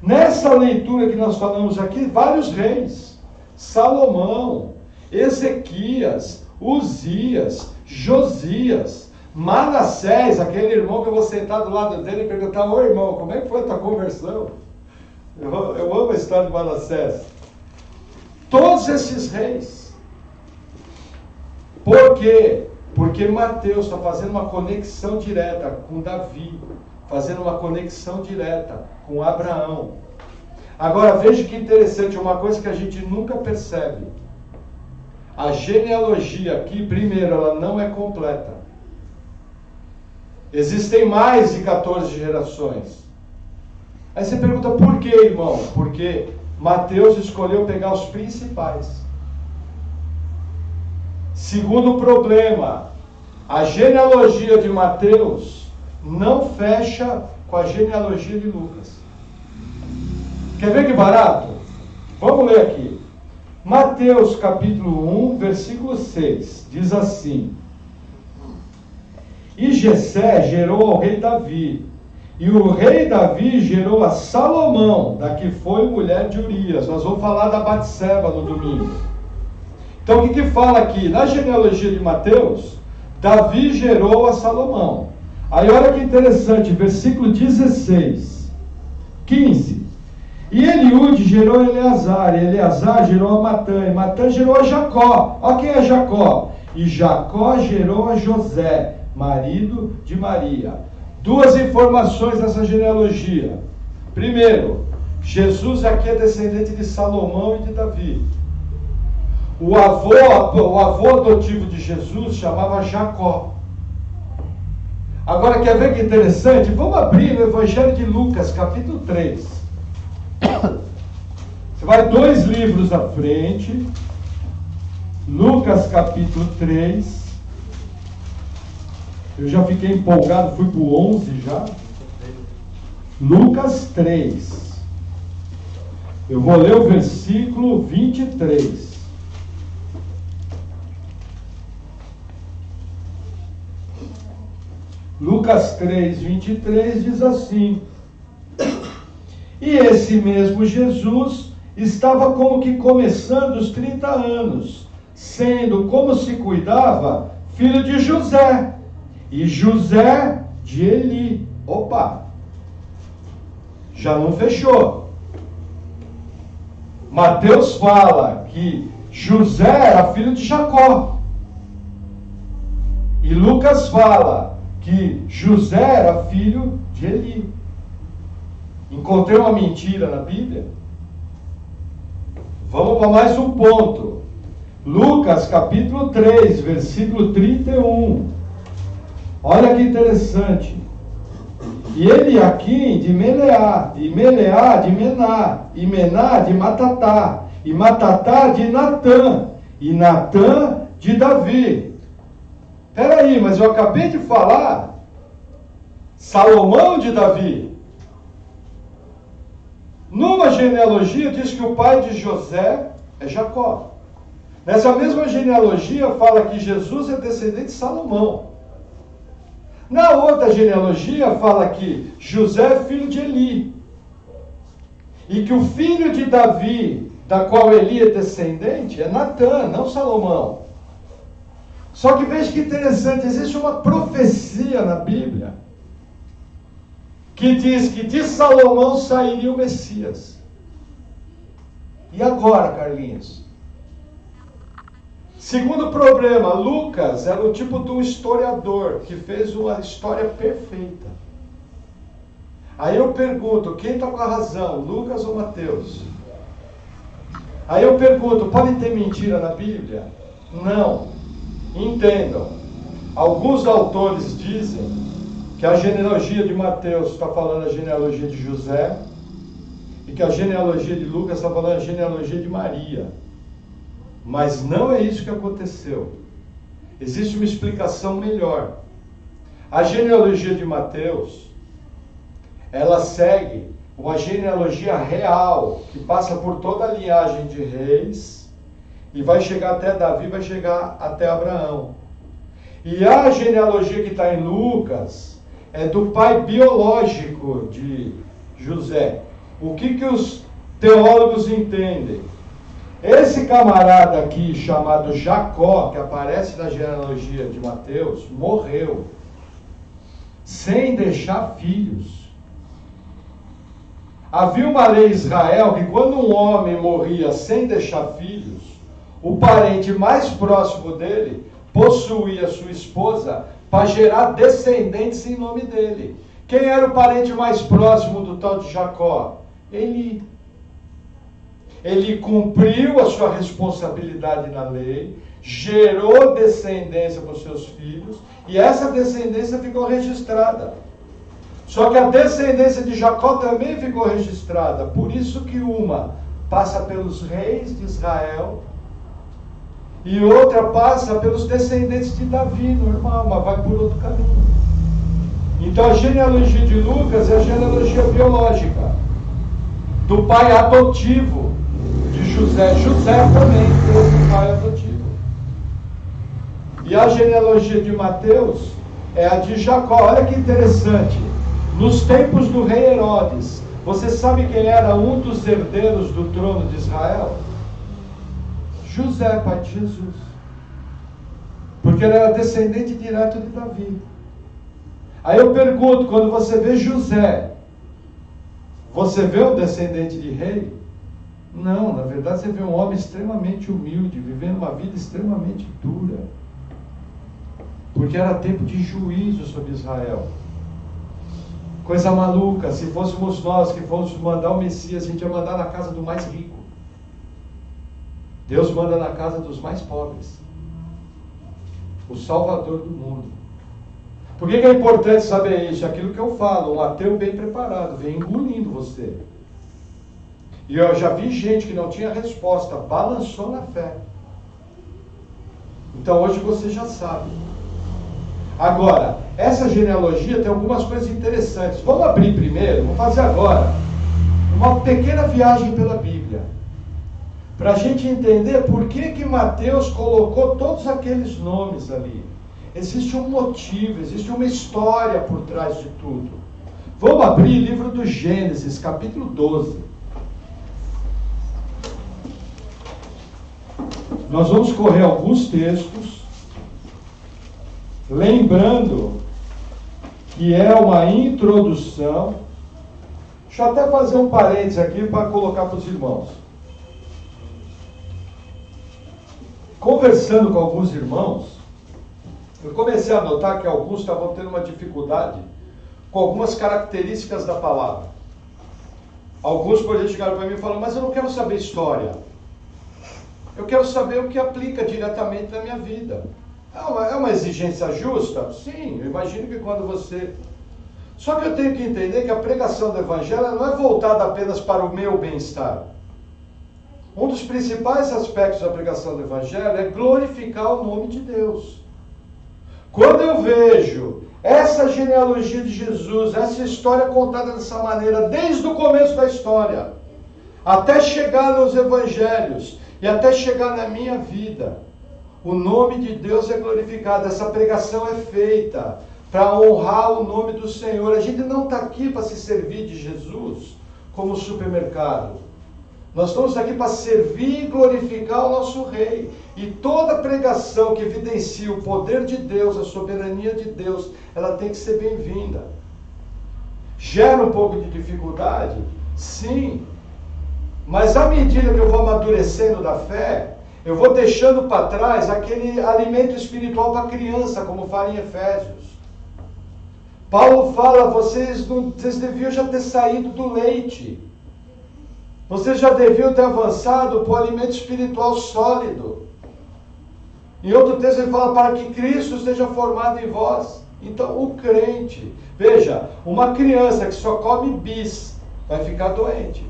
Nessa leitura que nós falamos aqui, vários reis. Salomão, Ezequias, Uzias, Josias, Manassés, aquele irmão que eu vou sentar do lado dele e perguntar, ô irmão, como é que foi a tua conversão? Eu amo a história de Manassés. Todos esses reis. Por quê? Porque Mateus está fazendo uma conexão direta com Davi, fazendo uma conexão direta com Abraão. Agora veja que interessante, uma coisa que a gente nunca percebe. A genealogia aqui, primeiro, ela não é completa. Existem mais de 14 gerações. Aí você pergunta, por que, irmão? Porque Mateus escolheu pegar os principais. Segundo problema, a genealogia de Mateus não fecha com a genealogia de Lucas. Quer ver que barato? Vamos ler aqui. Mateus capítulo 1, versículo 6, diz assim: E Jessé gerou ao rei Davi, e o rei Davi gerou a Salomão, da que foi mulher de Urias. Nós vamos falar da Batseba no domingo. Então o que fala aqui? Na genealogia de Mateus, Davi gerou a Salomão. Aí olha que interessante, versículo 16, 15. E Eliúde gerou Eleazar, e Eleazar gerou a Matã, e Matã gerou a Jacó. Olha quem é Jacó. E Jacó gerou a José, marido de Maria. Duas informações dessa genealogia. Primeiro, Jesus aqui é descendente de Salomão e de Davi. O avô adotivo de Jesus chamava Jacó. Agora, quer ver que interessante? Vamos abrir no Evangelho de Lucas, capítulo 3. Você vai 2 livros à frente. Lucas, capítulo 3. Eu já fiquei empolgado, fui para o 11 já. Lucas 3. Eu vou ler o versículo 23. Lucas 3, 23 diz assim: E esse mesmo Jesus estava como que começando os 30 anos, sendo, como se cuidava, filho de José, e José de Eli. Opa! Já não fechou. Mateus fala que José era filho de Jacó. E Lucas fala que José era filho de Eli. Encontrei uma mentira na Bíblia? Vamos para mais um ponto. Lucas capítulo 3, versículo 31. Olha que interessante. E Eliaquim de Meleá, e Meleá de Mená, e Mená de Matatá, e Matatá de Natã, e Natã de Davi. Peraí, mas eu acabei de falar Salomão de Davi. Numa genealogia diz que o pai de José é Jacó. Nessa mesma genealogia fala que Jesus é descendente de Salomão. Na outra genealogia fala que José é filho de Eli. E que o filho de Davi, da qual Eli é descendente, é Natã, não Salomão. Só que veja que interessante, existe uma profecia na Bíblia que diz que de Salomão sairia o Messias. E agora, Carlinhos? Segundo problema, Lucas era o tipo de um historiador que fez uma história perfeita. Aí eu pergunto, quem está com a razão, Lucas ou Mateus? Aí eu pergunto, pode ter mentira na Bíblia? Não. Entendam, alguns autores dizem que a genealogia de Mateus está falando a genealogia de José e que a genealogia de Lucas está falando a genealogia de Maria. Mas não é isso que aconteceu. Existe uma explicação melhor. A genealogia de Mateus, ela segue uma genealogia real, que passa por toda a linhagem de reis, e vai chegar até Davi, vai chegar até Abraão. E a genealogia que está em Lucas é do pai biológico de José. O que os teólogos entendem? Esse camarada aqui, chamado Jacó, que aparece na genealogia de Mateus, morreu sem deixar filhos. Havia uma lei em Israel que quando um homem morria sem deixar filhos, o parente mais próximo dele possuía sua esposa para gerar descendentes em nome dele. Quem era o parente mais próximo do tal de Jacó? Eli. Ele cumpriu a sua responsabilidade na lei, gerou descendência para os seus filhos, e essa descendência ficou registrada. Só que a descendência de Jacó também ficou registrada, por isso que uma passa pelos reis de Israel, e outra passa pelos descendentes de Davi, normal, mas vai por outro caminho. Então a genealogia de Lucas é a genealogia biológica, do pai adotivo de José. José também teve um pai adotivo. E a genealogia de Mateus é a de Jacó. Olha que interessante. Nos tempos do rei Herodes, você sabe quem era um dos herdeiros do trono de Israel? José, pai de Jesus. Porque ele era descendente direto de Davi. Aí eu pergunto, quando você vê José, você vê um descendente de rei? Não, na verdade você vê um homem extremamente humilde, vivendo uma vida extremamente dura. Porque era tempo de juízo sobre Israel. Coisa maluca, se fôssemos nós que fôssemos mandar o Messias, a gente ia mandar na casa do mais rico. Deus manda na casa dos mais pobres. O Salvador do mundo. Por que é importante saber isso? Aquilo que eu falo, um ateu bem preparado, vem engolindo você. E eu já vi gente que não tinha resposta, balançou na fé. Então hoje você já sabe. Agora, essa genealogia tem algumas coisas interessantes. Vamos abrir primeiro, vamos fazer agora uma pequena viagem pela Bíblia, para a gente entender por que Mateus colocou todos aqueles nomes ali. Existe um motivo, existe uma história por trás de tudo. Vamos abrir o livro do Gênesis, capítulo 12. Nós vamos correr alguns textos, lembrando que é uma introdução. Deixa eu até fazer um parênteses aqui para colocar para os irmãos. Conversando com alguns irmãos, eu comecei a notar que alguns estavam tendo uma dificuldade com algumas características da palavra. Alguns, por exemplo, chegaram para mim e falaram, mas eu não quero saber história. Eu quero saber o que aplica diretamente na minha vida. É uma exigência justa? Sim, eu imagino que quando você... Só que eu tenho que entender que a pregação do Evangelho não é voltada apenas para o meu bem-estar. Um dos principais aspectos da pregação do Evangelho é glorificar o nome de Deus. Quando eu vejo essa genealogia de Jesus, essa história contada dessa maneira, desde o começo da história, até chegar nos Evangelhos e até chegar na minha vida, o nome de Deus é glorificado. Essa pregação é feita para honrar o nome do Senhor. A gente não está aqui para se servir de Jesus como supermercado. Nós estamos aqui para servir e glorificar o nosso Rei. E toda pregação que evidencia o poder de Deus, a soberania de Deus, ela tem que ser bem-vinda. Gera um pouco de dificuldade? Sim. Mas à medida que eu vou amadurecendo da fé, eu vou deixando para trás aquele alimento espiritual para criança, como fala em Efésios. Paulo fala, vocês deviam já ter saído do leite. Vocês já deviam ter avançado para o alimento espiritual sólido. Em outro texto ele fala, para que Cristo seja formado em vós. Então o crente, veja, uma criança que só come bis, vai ficar doente.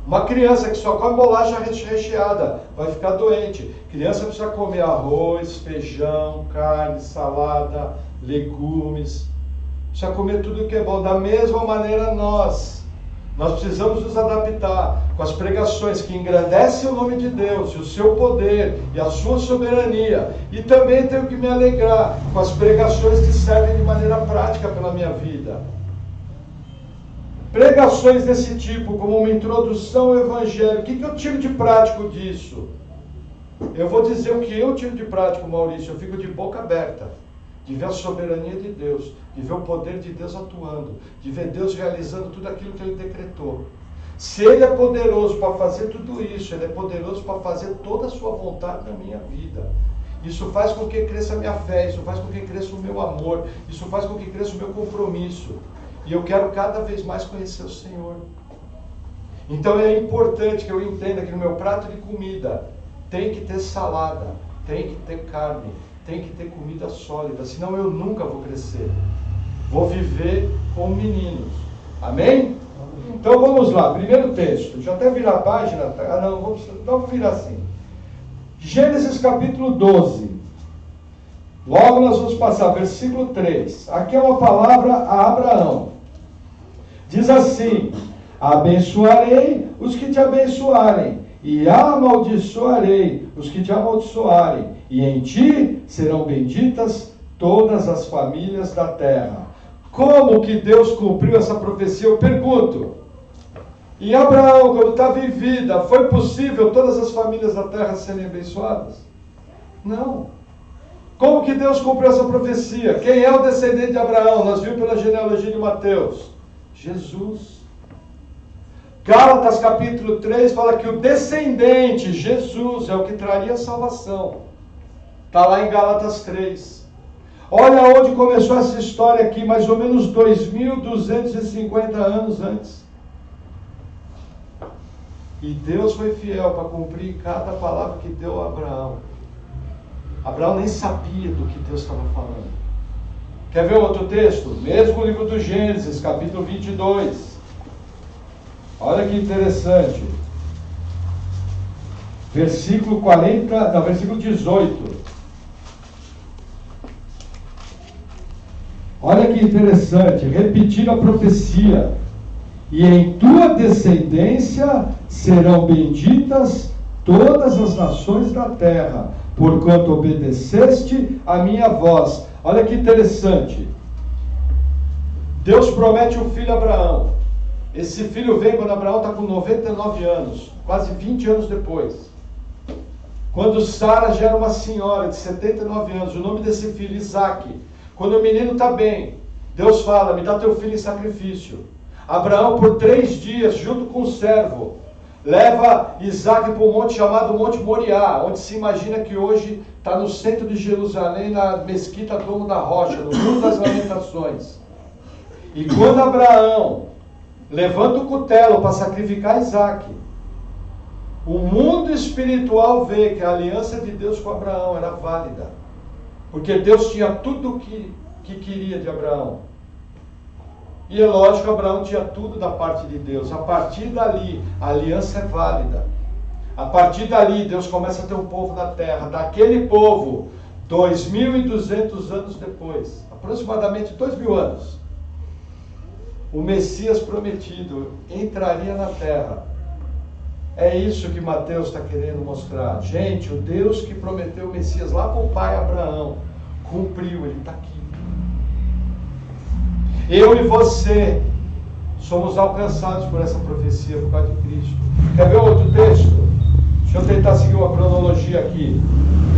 Uma criança que só come bolacha recheada, vai ficar doente. Criança precisa comer arroz, feijão, carne, salada, legumes. Precisa comer tudo que é bom. Da mesma maneira nós precisamos nos adaptar com as pregações que engrandecem o nome de Deus, e o seu poder, e a sua soberania. E também tenho que me alegrar com as pregações que servem de maneira prática pela minha vida. Pregações desse tipo, como uma introdução ao Evangelho, o que eu tiro de prático disso? Eu vou dizer o que eu tiro de prático, Maurício. Eu fico de boca aberta, de ver a soberania de Deus, de ver o poder de Deus atuando, de ver Deus realizando tudo aquilo que Ele decretou. Se Ele é poderoso para fazer tudo isso, Ele é poderoso para fazer toda a sua vontade na minha vida. Isso faz com que cresça a minha fé, isso faz com que cresça o meu amor, isso faz com que cresça o meu compromisso. E eu quero cada vez mais conhecer o Senhor. Então é importante que eu entenda que no meu prato de comida tem que ter salada, tem que ter carne, tem que ter comida sólida, senão eu nunca vou crescer. Vou viver como meninos. Amém? Então vamos lá, primeiro texto. Deixa eu até virar a página. Vamos virar assim. Gênesis capítulo 12. Logo nós vamos passar, versículo 3. Aqui é uma palavra a Abraão. Diz assim: abençoarei os que te abençoarem, e amaldiçoarei os que te amaldiçoarem, e em ti serão benditas todas as famílias da terra. Como que Deus cumpriu essa profecia? Eu pergunto. Em Abraão, quando estava em vida, foi possível todas as famílias da terra serem abençoadas? Não. Como que Deus cumpriu essa profecia? Quem é o descendente de Abraão? Nós vimos pela genealogia de Mateus. Jesus. Gálatas capítulo 3 fala que o descendente, Jesus, é o que traria a salvação. Está lá em Gálatas 3. Olha onde começou essa história aqui, mais ou menos 2.250 anos antes. E Deus foi fiel para cumprir cada palavra que deu a Abraão. Abraão nem sabia do que Deus estava falando. Quer ver outro texto? Mesmo livro do Gênesis, capítulo 22. Olha que interessante. Versículo 18. Olha que interessante. Repetindo a profecia. E em tua descendência serão benditas todas as nações da terra, porquanto obedeceste a minha voz. Olha que interessante. Deus promete um filho a Abraão. Esse filho vem quando Abraão está com 99 anos, quase 20 anos depois. Quando Sara já era uma senhora de 79 anos, o nome desse filho, Isaque. Quando o menino está bem, Deus fala, me dá teu filho em sacrifício. Abraão, por 3 dias, junto com o servo, leva Isaque para um monte chamado Monte Moriá, onde se imagina que hoje está no centro de Jerusalém, na mesquita Domo da Rocha, no Muro das Lamentações. E quando Abraão levanta o cutelo para sacrificar Isaque, O mundo espiritual vê que a aliança de Deus com Abraão era válida, porque Deus tinha tudo que queria de Abraão. E é lógico, Abraão tinha tudo da parte de Deus. A partir dali, a aliança é válida. A partir dali, Deus começa a ter um povo na terra. Daquele povo, 2.200 anos depois, aproximadamente 2.000 anos, o Messias prometido entraria na terra. É isso que Mateus está querendo mostrar. Gente, o Deus que prometeu o Messias lá com o pai Abraão, cumpriu, ele está aqui. Eu e você somos alcançados por essa profecia por causa de Cristo. Quer ver outro texto? Deixa eu tentar seguir uma cronologia aqui.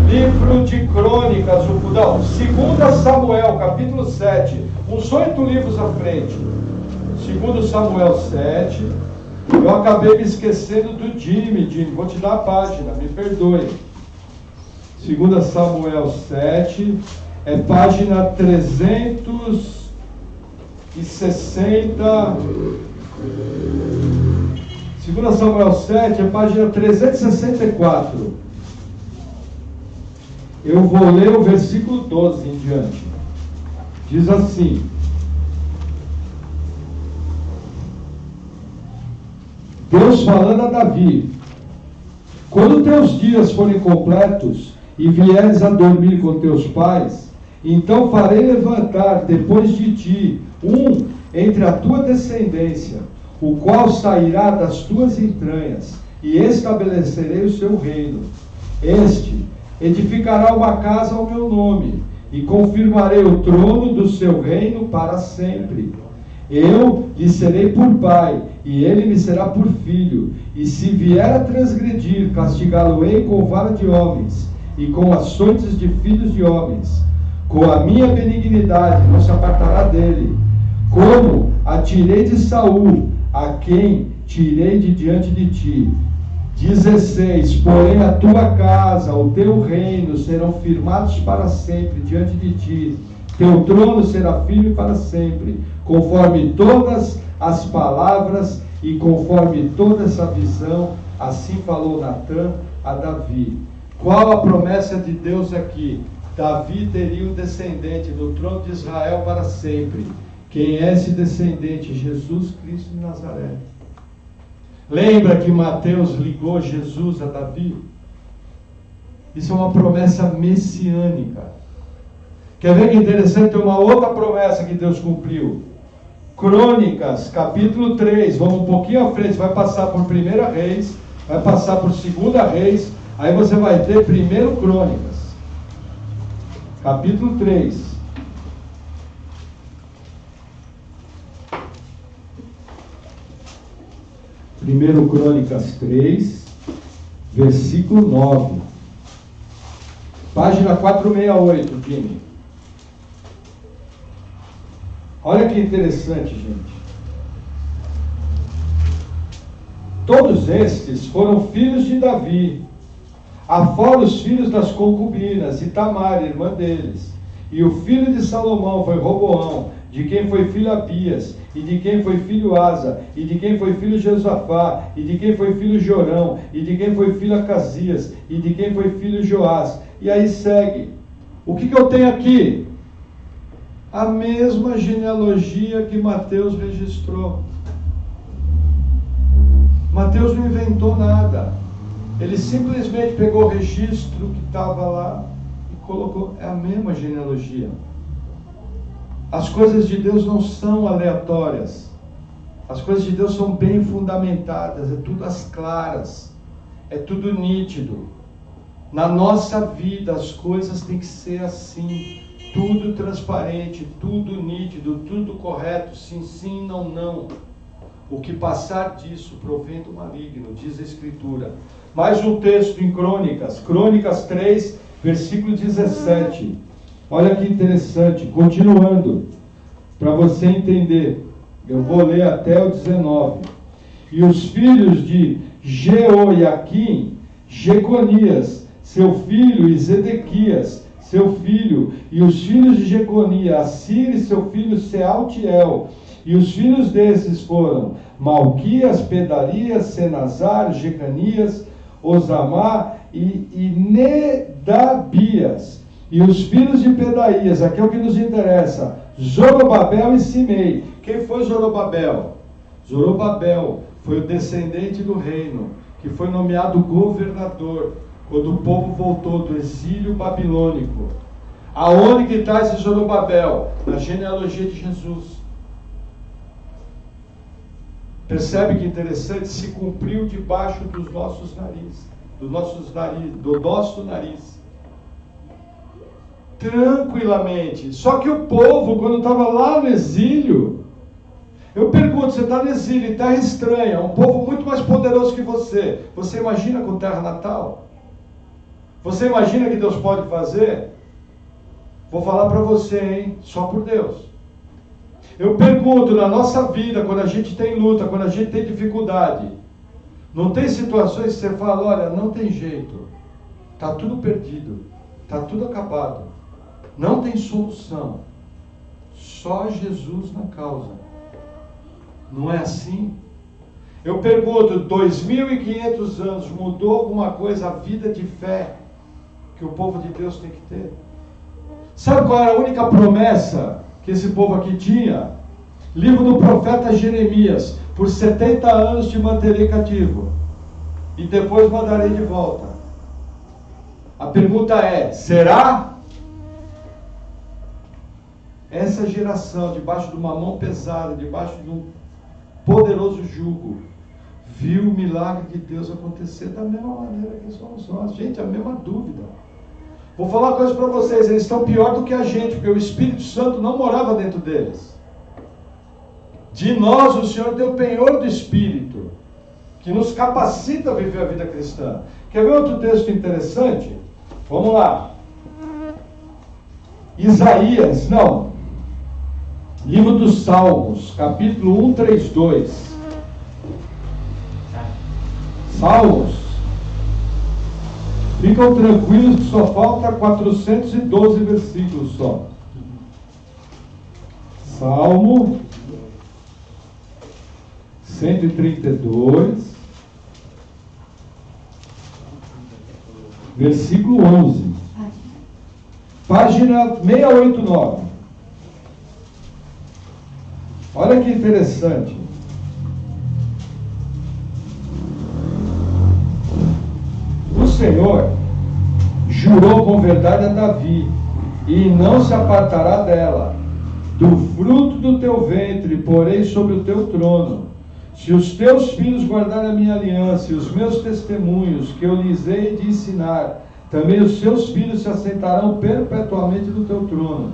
Livro de Crônicas, 2 Samuel, capítulo 7, uns 8 livros à frente. 2 Samuel 7. Eu acabei me esquecendo do Jimmy. Vou te dar a página, me perdoe. 2 Samuel 7, é página 360. 2 Samuel 7, é página 364. Eu vou ler o versículo 12 em diante. Diz assim: Deus falando a Davi: quando teus dias forem completos e vieres a dormir com teus pais, então farei levantar depois de ti um entre a tua descendência, o qual sairá das tuas entranhas, e estabelecerei o seu reino. Este edificará uma casa ao meu nome, e confirmarei o trono do seu reino para sempre. Eu lhe serei por pai, e ele me será por filho. E se vier a transgredir, castigá-lo-ei com vara de homens, e com açoites de filhos de homens. Com a minha benignidade não se apartará dele. Como a tirei de Saul, a quem tirei de diante de ti. 16. Porém a tua casa, o teu reino serão firmados para sempre diante de ti. Teu trono será firme para sempre, conforme todas as palavras e conforme toda essa visão. Assim falou Natã a Davi. Qual a promessa de Deus aqui? Davi teria um descendente no trono de Israel para sempre. Quem é esse descendente? Jesus Cristo de Nazaré. Lembra que Mateus ligou Jesus a Davi? Isso é uma promessa messiânica. Quer ver que interessante? Tem uma outra promessa que Deus cumpriu. Crônicas, capítulo 3. Vamos um pouquinho à frente. Vai passar por 1 Reis, vai passar por 2 Reis, aí você vai ter 1 Crônicas. Capítulo 3. Primeiro Crônicas 3, versículo 9. Página 468, Jimmy. Olha que interessante, gente. Todos estes foram filhos de Davi, afora os filhos das concubinas, e Tamar, irmã deles. E o filho de Salomão foi Roboão, de quem foi filho Abias, e de quem foi filho Asa, e de quem foi filho Josafá, e de quem foi filho Jorão, e de quem foi filho Acasias, e de quem foi filho Joás. E aí segue. O que eu tenho aqui? A mesma genealogia que Mateus registrou. Mateus não inventou nada. Ele simplesmente pegou o registro que estava lá e colocou. É a mesma genealogia. As coisas de Deus não são aleatórias. As coisas de Deus são bem fundamentadas. É tudo às claras. É tudo nítido. Na nossa vida as coisas têm que ser assim. Tudo transparente, tudo nítido, tudo correto. Sim, sim, não, não. O que passar disso provém do maligno, diz a Escritura. Mais um texto em Crônicas. Crônicas 3, versículo 17. Olha que interessante, continuando, para você entender, eu vou ler até o 19. E os filhos de Jeoiaquim, Jeconias, seu filho, e Zedequias, seu filho, e os filhos de Jeconias, Assir, seu filho, Sealtiel, e os filhos desses foram Malquias, Pedarias, Senazar, Jecanias, Osamá e Nedabias. E os filhos de Pedaías, aqui é o que nos interessa, Zorobabel e Simei. Quem foi Zorobabel? Zorobabel foi o descendente do reino, que foi nomeado governador, quando o povo voltou do exílio babilônico. Aonde que está esse Zorobabel? Na genealogia de Jesus. Percebe que interessante? Se cumpriu debaixo dos nossos narizes, do nosso nariz. Tranquilamente. Só que o povo, quando estava lá no exílio, eu pergunto, você está no exílio, em terra estranha, um povo muito mais poderoso que você. Você imagina com terra natal? Você imagina que Deus pode fazer? Vou falar para você, hein? Só por Deus. Eu pergunto, na nossa vida, quando a gente tem luta, quando a gente tem dificuldade, não tem situações que você fala, olha, não tem jeito, está tudo perdido, está tudo acabado, não tem solução, só Jesus na causa. Não é assim? Eu pergunto, 2.500 anos, mudou alguma coisa a vida de fé que o povo de Deus tem que ter? Sabe qual era a única promessa que esse povo aqui tinha? Livro do profeta Jeremias: por 70 anos te manterei cativo e depois mandarei de volta. A pergunta é, será? Essa geração, debaixo de uma mão pesada, debaixo de um poderoso jugo, viu o milagre de Deus acontecer da mesma maneira que somos nós. Gente, a mesma dúvida. Vou falar uma coisa para vocês, eles estão pior do que a gente, porque o Espírito Santo não morava dentro deles. De nós, o Senhor deu o penhor do Espírito, que nos capacita a viver a vida cristã. Quer ver outro texto interessante? Vamos lá. Livro dos Salmos, capítulo 132. Salmos. Ficam tranquilos que só falta 412 versículos só. Salmo 132, versículo 11. Página 689. Olha que interessante. O Senhor jurou com verdade a Davi, e não se apartará dela. Do fruto do teu ventre porei sobre o teu trono. Se os teus filhos guardarem a minha aliança e os meus testemunhos que eu lhes hei de ensinar, também os seus filhos se assentarão perpetuamente no teu trono.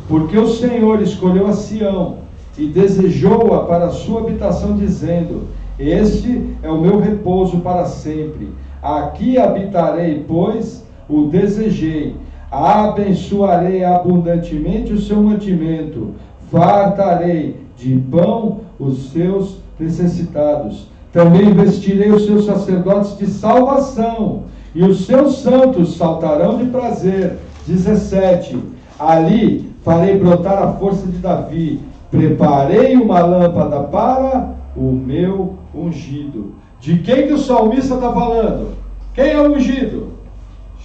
Porque o Senhor escolheu a Sião e desejou-a para a sua habitação, dizendo: este é o meu repouso para sempre. Aqui habitarei, pois o desejei. Abençoarei abundantemente o seu mantimento. Fartarei de pão os seus necessitados. Também vestirei os seus sacerdotes de salvação, e os seus santos saltarão de prazer. 17. Ali farei brotar a força de Davi. Preparei uma lâmpada para o meu ungido. De quem que o salmista está falando? Quem é o ungido?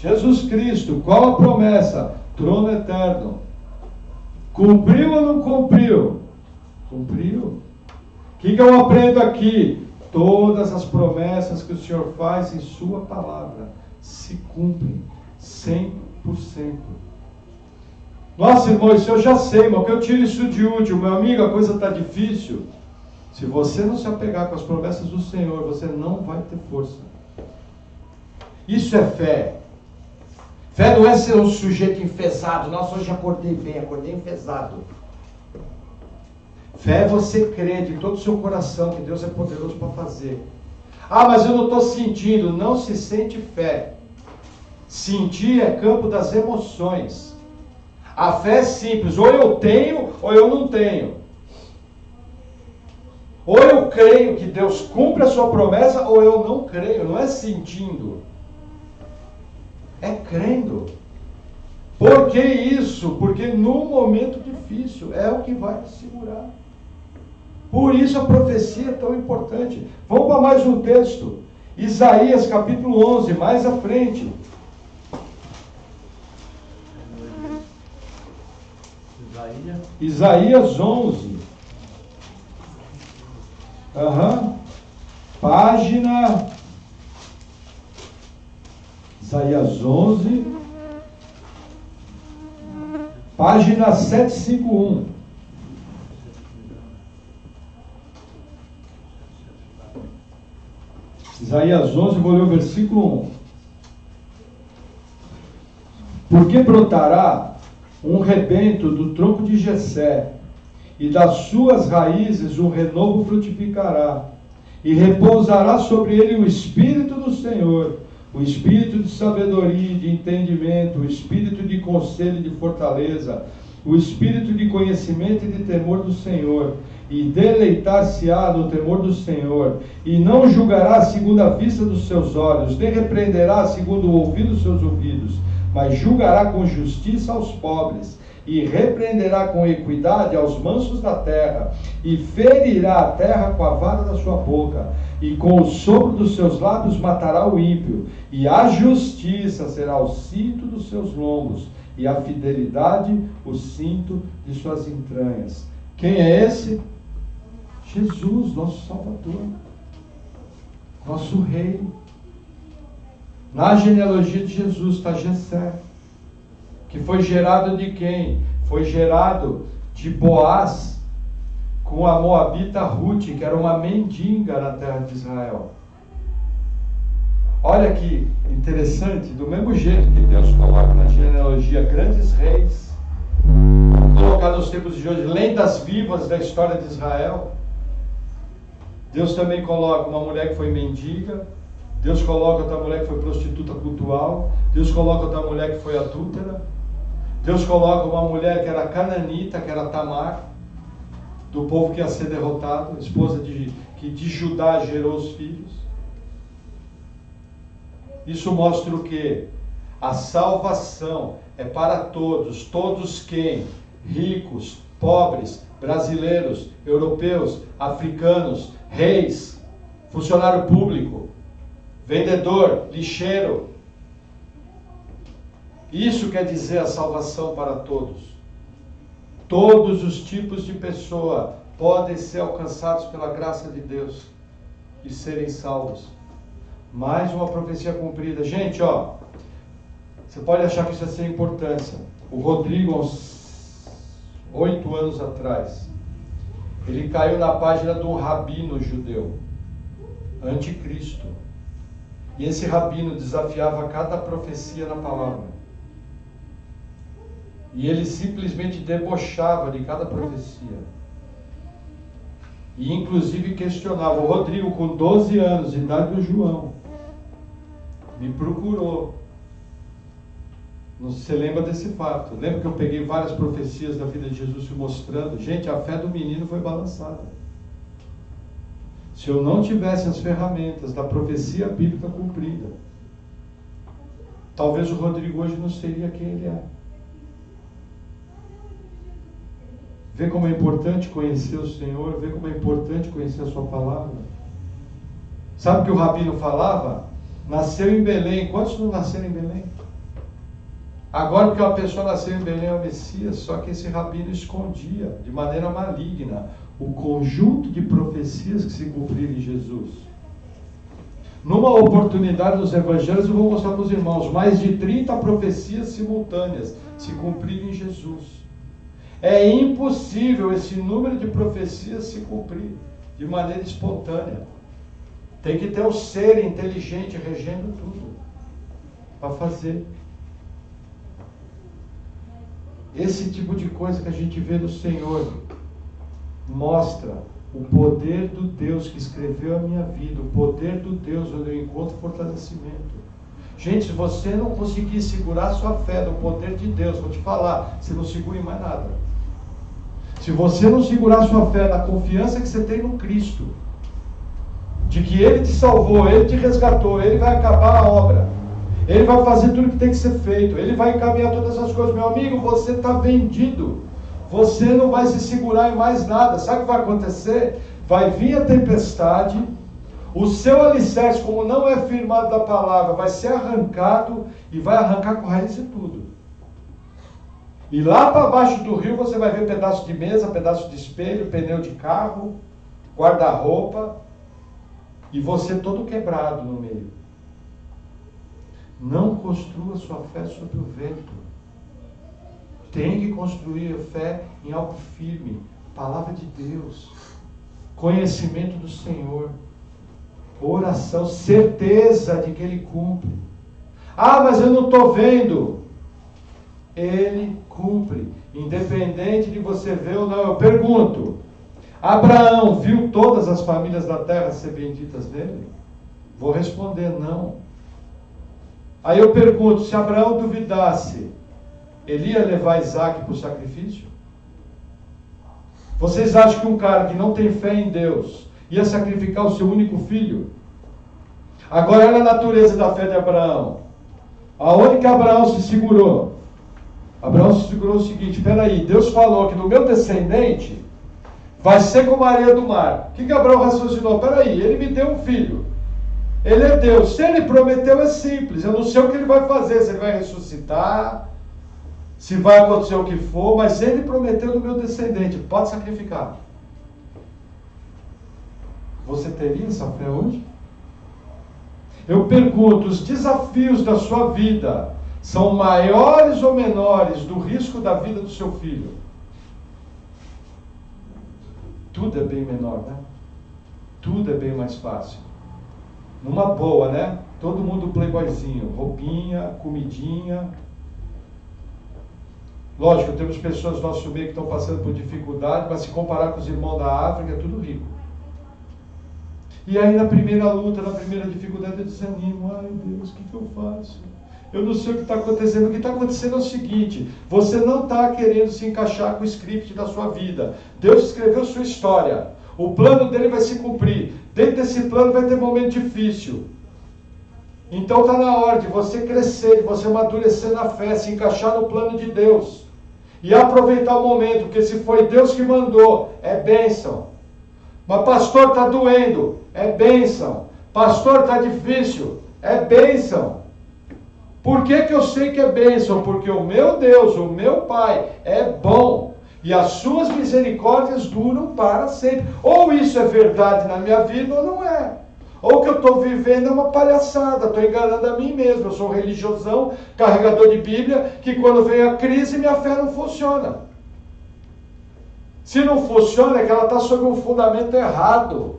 Jesus Cristo. Qual a promessa? Trono eterno. Cumpriu ou não cumpriu? Cumpriu. O que eu aprendo aqui? Todas as promessas que o Senhor faz em sua palavra se cumprem 100%. Nossa, irmão, isso eu já sei, mas que eu tiro isso de útil. Meu amigo, a coisa está difícil. Se você não se apegar com as promessas do Senhor, você não vai ter força. Isso é fé. Fé não é ser um sujeito enfesado. Nossa, hoje acordei bem, acordei enfesado. Fé é você crer de todo o seu coração que Deus é poderoso para fazer. Ah, mas eu não estou sentindo. Não se sente fé. Sentir é campo das emoções. A fé é simples. Ou eu tenho, ou eu não tenho. Ou eu creio que Deus cumpre a sua promessa, ou eu não creio. Não é sentindo. É crendo. Por que isso? Porque no momento difícil é o que vai te segurar. Por isso a profecia é tão importante. Vamos para mais um texto. Isaías capítulo 11, mais à frente. Isaías 11. Página. Isaías 11. Página 751. Isaías 11, vou ler o versículo 1. Porque brotará um rebento do tronco de Jessé, e das suas raízes um renovo frutificará, e repousará sobre ele o Espírito do Senhor, o Espírito de sabedoria e de entendimento, o Espírito de conselho e de fortaleza, o Espírito de conhecimento e de temor do Senhor, e deleitar-se-á no temor do Senhor, e não julgará segundo a vista dos seus olhos, nem repreenderá segundo o ouvido dos seus ouvidos, mas julgará com justiça aos pobres, e repreenderá com equidade aos mansos da terra, e ferirá a terra com a vara da sua boca, e com o sopro dos seus lábios matará o ímpio, e a justiça será o cinto dos seus lombos, e a fidelidade o cinto de suas entranhas. Quem é esse? Jesus, nosso Salvador, nosso Rei. Na genealogia de Jesus está Jessé, que foi gerado de quem? Foi gerado de Boaz com a moabita Ruth, que era uma mendiga na terra de Israel. Olha que interessante, do mesmo jeito que Deus coloca na genealogia grandes reis, colocar nos tempos de hoje lendas vivas da história de Israel, Deus também coloca uma mulher que foi mendiga, Deus coloca outra mulher que foi prostituta cultural, Deus coloca outra mulher que foi adúltera, Deus coloca uma mulher que era cananita, que era Tamar, do povo que ia ser derrotado, esposa que de Judá gerou os filhos. Isso mostra o quê? A salvação é para todos. Todos quem? Ricos, pobres, brasileiros, europeus, africanos, reis, funcionário público, vendedor, lixeiro. Isso quer dizer a salvação para todos. Todos os tipos de pessoa podem ser alcançados pela graça de Deus e serem salvos. Mais uma profecia cumprida. Gente, você pode achar que isso é sem importância. O Rodrigo, há uns 8 anos atrás, ele caiu na página de um rabino judeu, anticristo. E esse rabino desafiava cada profecia na palavra. E ele simplesmente debochava de cada profecia. E inclusive questionava. O Rodrigo, com 12 anos, idade do João, me procurou. Não sei se você lembra desse fato. Lembra que eu peguei várias profecias da vida de Jesus se mostrando? Gente, a fé do menino foi balançada. Se eu não tivesse as ferramentas da profecia bíblica cumprida, talvez o Rodrigo hoje não seria quem ele é. Vê como é importante conhecer o Senhor, vê como é importante conhecer a sua palavra. Sabe o que o rabino falava? Nasceu em Belém. Quantos não nasceram em Belém? Agora, porque uma pessoa nasceu em Belém é o Messias, só que esse rabino escondia, de maneira maligna, o conjunto de profecias que se cumpriram em Jesus. Numa oportunidade nos evangelhos, eu vou mostrar para os irmãos, mais de 30 profecias simultâneas se cumpriram em Jesus. É impossível esse número de profecias se cumprir de maneira espontânea. Tem que ter um ser inteligente regendo tudo para fazer. Esse tipo de coisa que a gente vê no Senhor mostra o poder do Deus que escreveu a minha vida, o poder do Deus onde eu encontro fortalecimento. Gente, se você não conseguir segurar a sua fé no poder de Deus, vou te falar, você não segura em mais nada. Se você não segurar a sua fé na confiança que você tem no Cristo, de que Ele te salvou, Ele te resgatou, Ele vai acabar a obra, Ele vai fazer tudo que tem que ser feito, Ele vai encaminhar todas as coisas. Meu amigo, você está vendido, você não vai se segurar em mais nada. Sabe o que vai acontecer? Vai vir a tempestade, o seu alicerce, como não é firmado da palavra, vai ser arrancado e vai arrancar com raiz e tudo. E lá para baixo do rio você vai ver pedaço de mesa, pedaço de espelho, pneu de carro, guarda-roupa, e você todo quebrado no meio. Não construa sua fé sobre o vento. Tem que construir a fé em algo firme. Palavra de Deus. Conhecimento do Senhor. Oração, certeza de que Ele cumpre. Ah, mas eu não estou vendo. Ele cumpre. Independente de você ver ou não. Eu pergunto. Abraão viu todas as famílias da terra ser benditas nele? Vou responder não. Aí eu pergunto, se Abraão duvidasse, ele ia levar Isaac para o sacrifício? Vocês acham que um cara que não tem fé em Deus ia sacrificar o seu único filho? Agora olha a natureza da fé de Abraão. Aonde que Abraão se segurou? Abraão se segurou o seguinte, espera aí, Deus falou que no meu descendente vai ser como a areia do mar. O que Abraão raciocinou? Espera aí, ele me deu um filho. Ele é Deus. Se ele prometeu, é simples. Eu não sei o que ele vai fazer, se ele vai ressuscitar, se vai acontecer o que for, mas ele prometeu no meu descendente, pode sacrificar. Você teria essa fé hoje? Eu pergunto, os desafios da sua vida são maiores ou menores do risco da vida do seu filho? Tudo é bem menor, né? Tudo é bem mais fácil. Numa boa, né? Todo mundo playboyzinho, roupinha, comidinha. Lógico, temos pessoas no nosso meio que estão passando por dificuldade, mas se comparar com os irmãos da África, é tudo rico. E aí na primeira luta, na primeira dificuldade, eu desanimo. Ai Deus, o que eu faço? Eu não sei o que está acontecendo. O que está acontecendo é o seguinte, você não está querendo se encaixar com o script da sua vida. Deus escreveu sua história. O plano dele vai se cumprir. Dentro desse plano vai ter momento difícil. Então está na hora de você crescer, de você amadurecer na fé, se encaixar no plano de Deus. E aproveitar o momento, porque se foi Deus que mandou, é bênção. Mas pastor, está doendo, é bênção. Pastor, está difícil, é bênção. Por que eu sei que é bênção? Porque o meu Deus, o meu Pai, é bom. E as suas misericórdias duram para sempre. Ou isso é verdade na minha vida ou não é. Ou o que eu estou vivendo é uma palhaçada, estou enganando a mim mesmo. Eu sou um religiosão, carregador de Bíblia, que quando vem a crise minha fé não funciona. Se não funciona é que ela está sob um fundamento errado.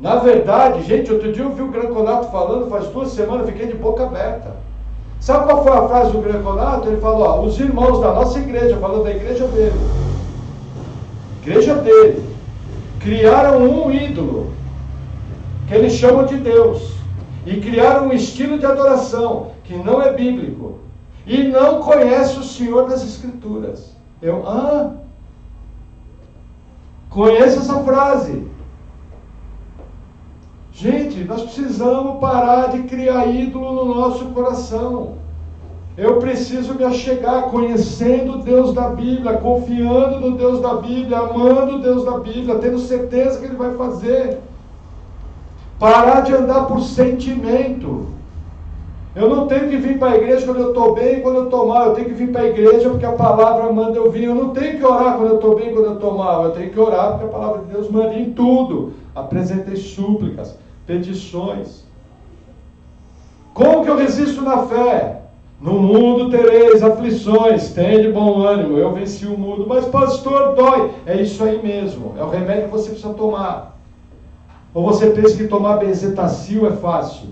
Na verdade, gente, outro dia eu vi o Granconato falando, faz 2 semanas, fiquei de boca aberta. Sabe qual foi a frase do Granconato? Ele falou, ó, os irmãos da nossa igreja, falando da igreja dele, criaram um ídolo, que eles chamam de Deus, e criaram um estilo de adoração, que não é bíblico, e não conhece o Senhor das Escrituras. Conheço essa frase. Gente, nós precisamos parar de criar ídolo no nosso coração. Eu preciso me achegar conhecendo o Deus da Bíblia, confiando no Deus da Bíblia, amando o Deus da Bíblia, tendo certeza que Ele vai fazer. Parar de andar por sentimento. Eu não tenho que vir para a igreja quando eu estou bem e quando eu estou mal. Eu tenho que vir para a igreja porque a palavra manda eu vir. Eu não tenho que orar quando eu estou bem e quando eu estou mal. Eu tenho que orar porque a palavra de Deus manda em tudo. Apresentei súplicas, petições. Como que eu resisto na fé? No mundo tereis aflições, tende bom ânimo, eu venci o mundo. Mas pastor, dói. É isso aí mesmo, é o remédio que você precisa tomar. Ou você pensa que tomar benzetacil é fácil?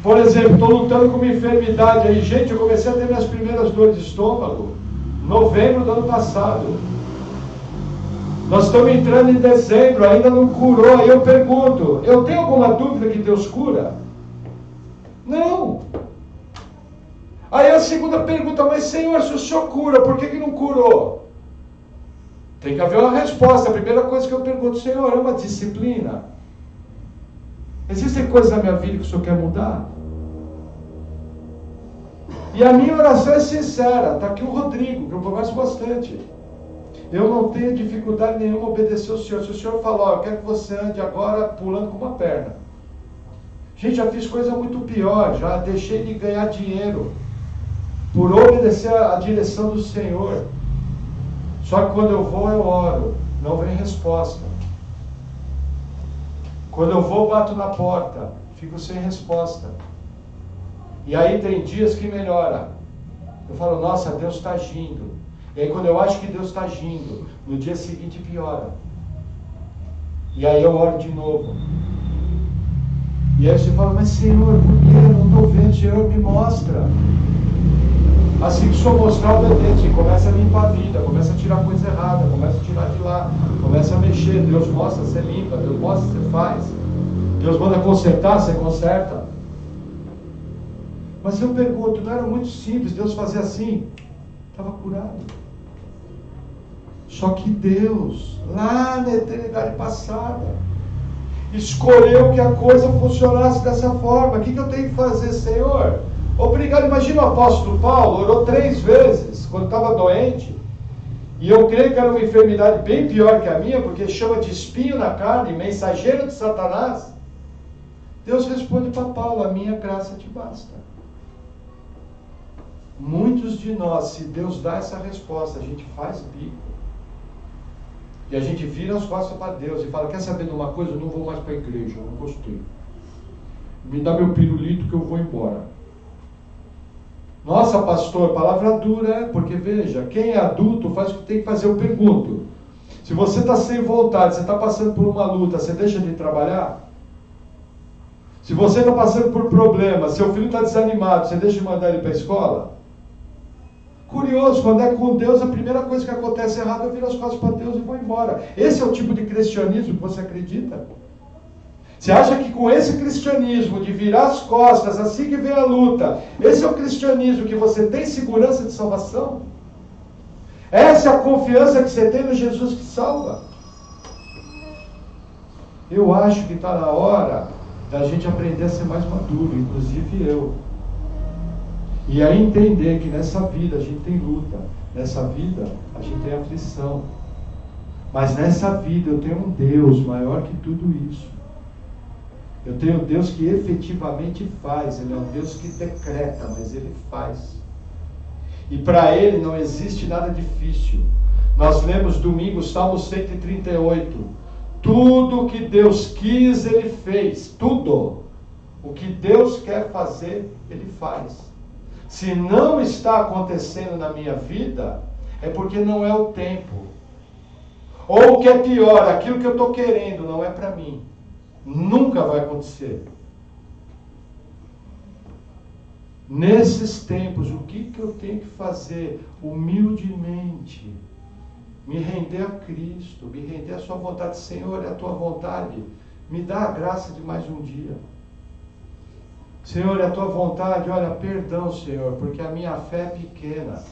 Por exemplo, estou lutando com uma enfermidade aí. Gente, eu comecei a ter minhas primeiras dores de estômago em novembro do ano passado. Nós estamos entrando em dezembro, ainda não curou. Aí eu pergunto, eu tenho alguma dúvida que Deus cura? Não. Aí a segunda pergunta, mas Senhor, se o Senhor cura, por que não curou? Tem que haver uma resposta. A primeira coisa que eu pergunto, Senhor, é uma disciplina? Existem coisas na minha vida que o Senhor quer mudar? E a minha oração é sincera. Está aqui o Rodrigo, que eu converso bastante. Eu não tenho dificuldade nenhuma em obedecer ao Senhor. Se o Senhor falar, eu quero que você ande agora pulando com uma perna. Gente, já fiz coisa muito pior, já deixei de ganhar dinheiro por obedecer a direção do Senhor. Só que quando eu vou, eu oro, não vem resposta. Quando eu vou, bato na porta, fico sem resposta. E aí tem dias que melhora. Eu falo, nossa, Deus está agindo. E aí quando eu acho que Deus está agindo, no dia seguinte piora. E aí eu oro de novo. E aí você fala, mas Senhor, por que eu não estou vendo? Senhor, me mostra. Assim que o Senhor mostrar, obedece. Começa a limpar a vida, começa a tirar coisa errada, começa a tirar de lá, começa a mexer. Deus mostra, você limpa. Deus mostra, você faz. Deus manda consertar, você conserta. Mas eu pergunto, não era muito simples Deus fazer assim? Estava curado. Só que Deus, lá na eternidade passada, escolheu que a coisa funcionasse dessa forma. O que eu tenho que fazer, Senhor? Obrigado. Imagina o apóstolo Paulo, orou 3 vezes, quando estava doente. E eu creio que era uma enfermidade bem pior que a minha, porque chama de espinho na carne, mensageiro de Satanás. Deus responde para Paulo, a minha graça te basta. Muitos de nós, se Deus dá essa resposta, a gente faz bico. E a gente vira as costas para Deus e fala, quer saber de uma coisa? Eu não vou mais para a igreja, eu não gostei. Me dá meu pirulito que eu vou embora. Nossa, pastor, palavra dura, porque veja, quem é adulto faz o que tem que fazer. Eu pergunto, se você está sem vontade, você está passando por uma luta, você deixa de trabalhar? Se você está passando por problemas, seu filho está desanimado, você deixa de mandar ele para a escola? Curioso, quando é com Deus, a primeira coisa que acontece errado é virar as costas para Deus e vou embora. Esse é o tipo de cristianismo que você acredita? Você acha que com esse cristianismo de virar as costas assim que vem a luta, esse é o cristianismo que você tem segurança de salvação? Essa é a confiança que você tem no Jesus que salva? Eu acho que está na hora da gente aprender a ser mais maduro, inclusive eu. E aí entender que nessa vida a gente tem luta, nessa vida a gente tem aflição. Mas nessa vida eu tenho um Deus maior que tudo isso. Eu tenho um Deus que efetivamente faz, Ele é um Deus que decreta, mas Ele faz. E para Ele não existe nada difícil. Nós lemos domingo, Salmo 138. Tudo que Deus quis, Ele fez. Tudo. O que Deus quer fazer, Ele faz. Se não está acontecendo na minha vida, é porque não é o tempo. Ou o que é pior, aquilo que eu estou querendo não é para mim. Nunca vai acontecer. Nesses tempos, o que eu tenho que fazer? Humildemente. Me render a Cristo, me render à sua vontade. Senhor, é a tua vontade. Me dá a graça de mais um dia. Senhor, é a tua vontade. Olha, perdão, Senhor, porque a minha fé é pequena.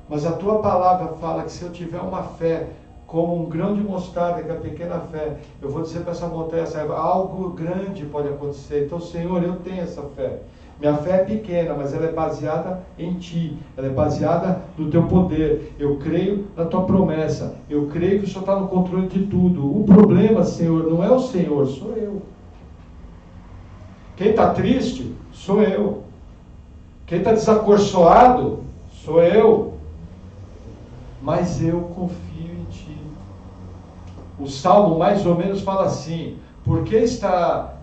Mas a tua palavra fala que se eu tiver uma fé como um grão de mostarda, que é a pequena fé, eu vou dizer para essa montanha, algo grande pode acontecer. Então, Senhor, eu tenho essa fé. Minha fé é pequena, mas ela é baseada em Ti. Ela é baseada no Teu poder. Eu creio na Tua promessa. Eu creio que o Senhor está no controle de tudo. O problema, Senhor, não é o Senhor, sou eu. Quem está triste, sou eu. Quem está desacorçoado, sou eu. Mas eu confio em Ti. O Salmo mais ou menos fala assim, por que está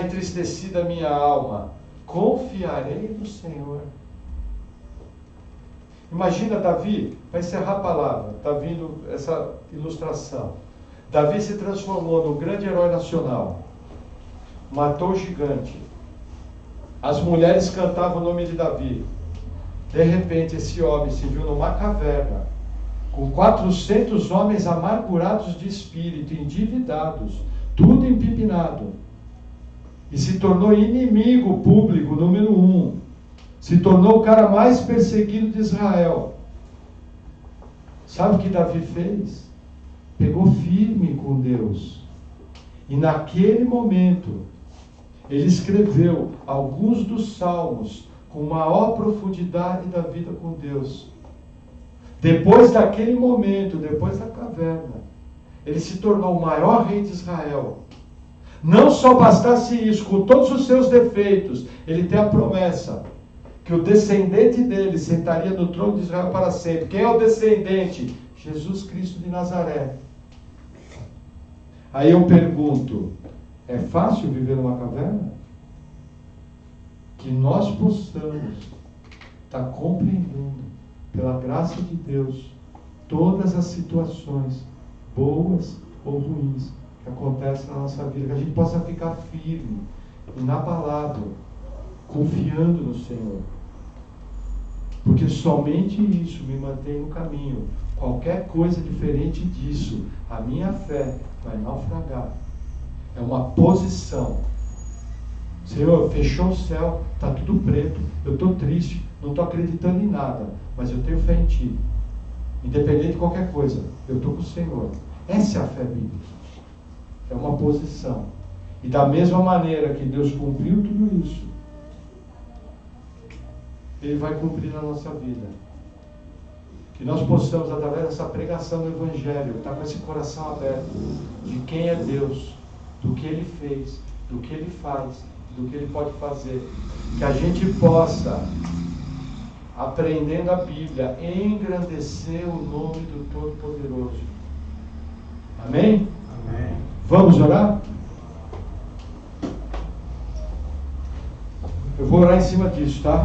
entristecida a minha alma? Confiarei no Senhor. Imagina Davi, para encerrar a palavra, está vindo essa ilustração. Davi se transformou num grande herói nacional. Matou o gigante. As mulheres cantavam o nome de Davi. De repente esse homem se viu numa caverna, com 400 homens amargurados de espírito, endividados, tudo empipinado. E se tornou inimigo público número 1. Se tornou o cara mais perseguido de Israel. Sabe o que Davi fez? Pegou firme com Deus. E naquele momento, ele escreveu alguns dos salmos com maior profundidade da vida com Deus. Depois daquele momento, depois da caverna, ele se tornou o maior rei de Israel. Não só bastasse isso, com todos os seus defeitos, ele tem a promessa que o descendente dele sentaria no trono de Israel para sempre. Quem é o descendente? Jesus Cristo de Nazaré. Aí eu pergunto, é fácil viver numa caverna? Que nós possamos estar compreendendo, pela graça de Deus, todas as situações, boas ou ruins, que acontecem na nossa vida. Que a gente possa ficar firme e na palavra, confiando no Senhor. Porque somente isso me mantém no caminho. Qualquer coisa diferente disso, a minha fé vai naufragar. É uma posição. Senhor, fechou o céu, está tudo preto, eu estou triste, não estou acreditando em nada, mas eu tenho fé em Ti. Independente de qualquer coisa, eu estou com o Senhor. Essa é a fé bíblica. É uma posição. E da mesma maneira que Deus cumpriu tudo isso, Ele vai cumprir na nossa vida. Que nós possamos, através dessa pregação do Evangelho, estar com esse coração aberto de quem é Deus, do que Ele fez, do que Ele faz, do que Ele pode fazer. Que a gente possa, aprendendo a Bíblia, engrandecer o nome do Todo-Poderoso. Amém? Amém. Vamos orar? Eu vou orar em cima disso, tá?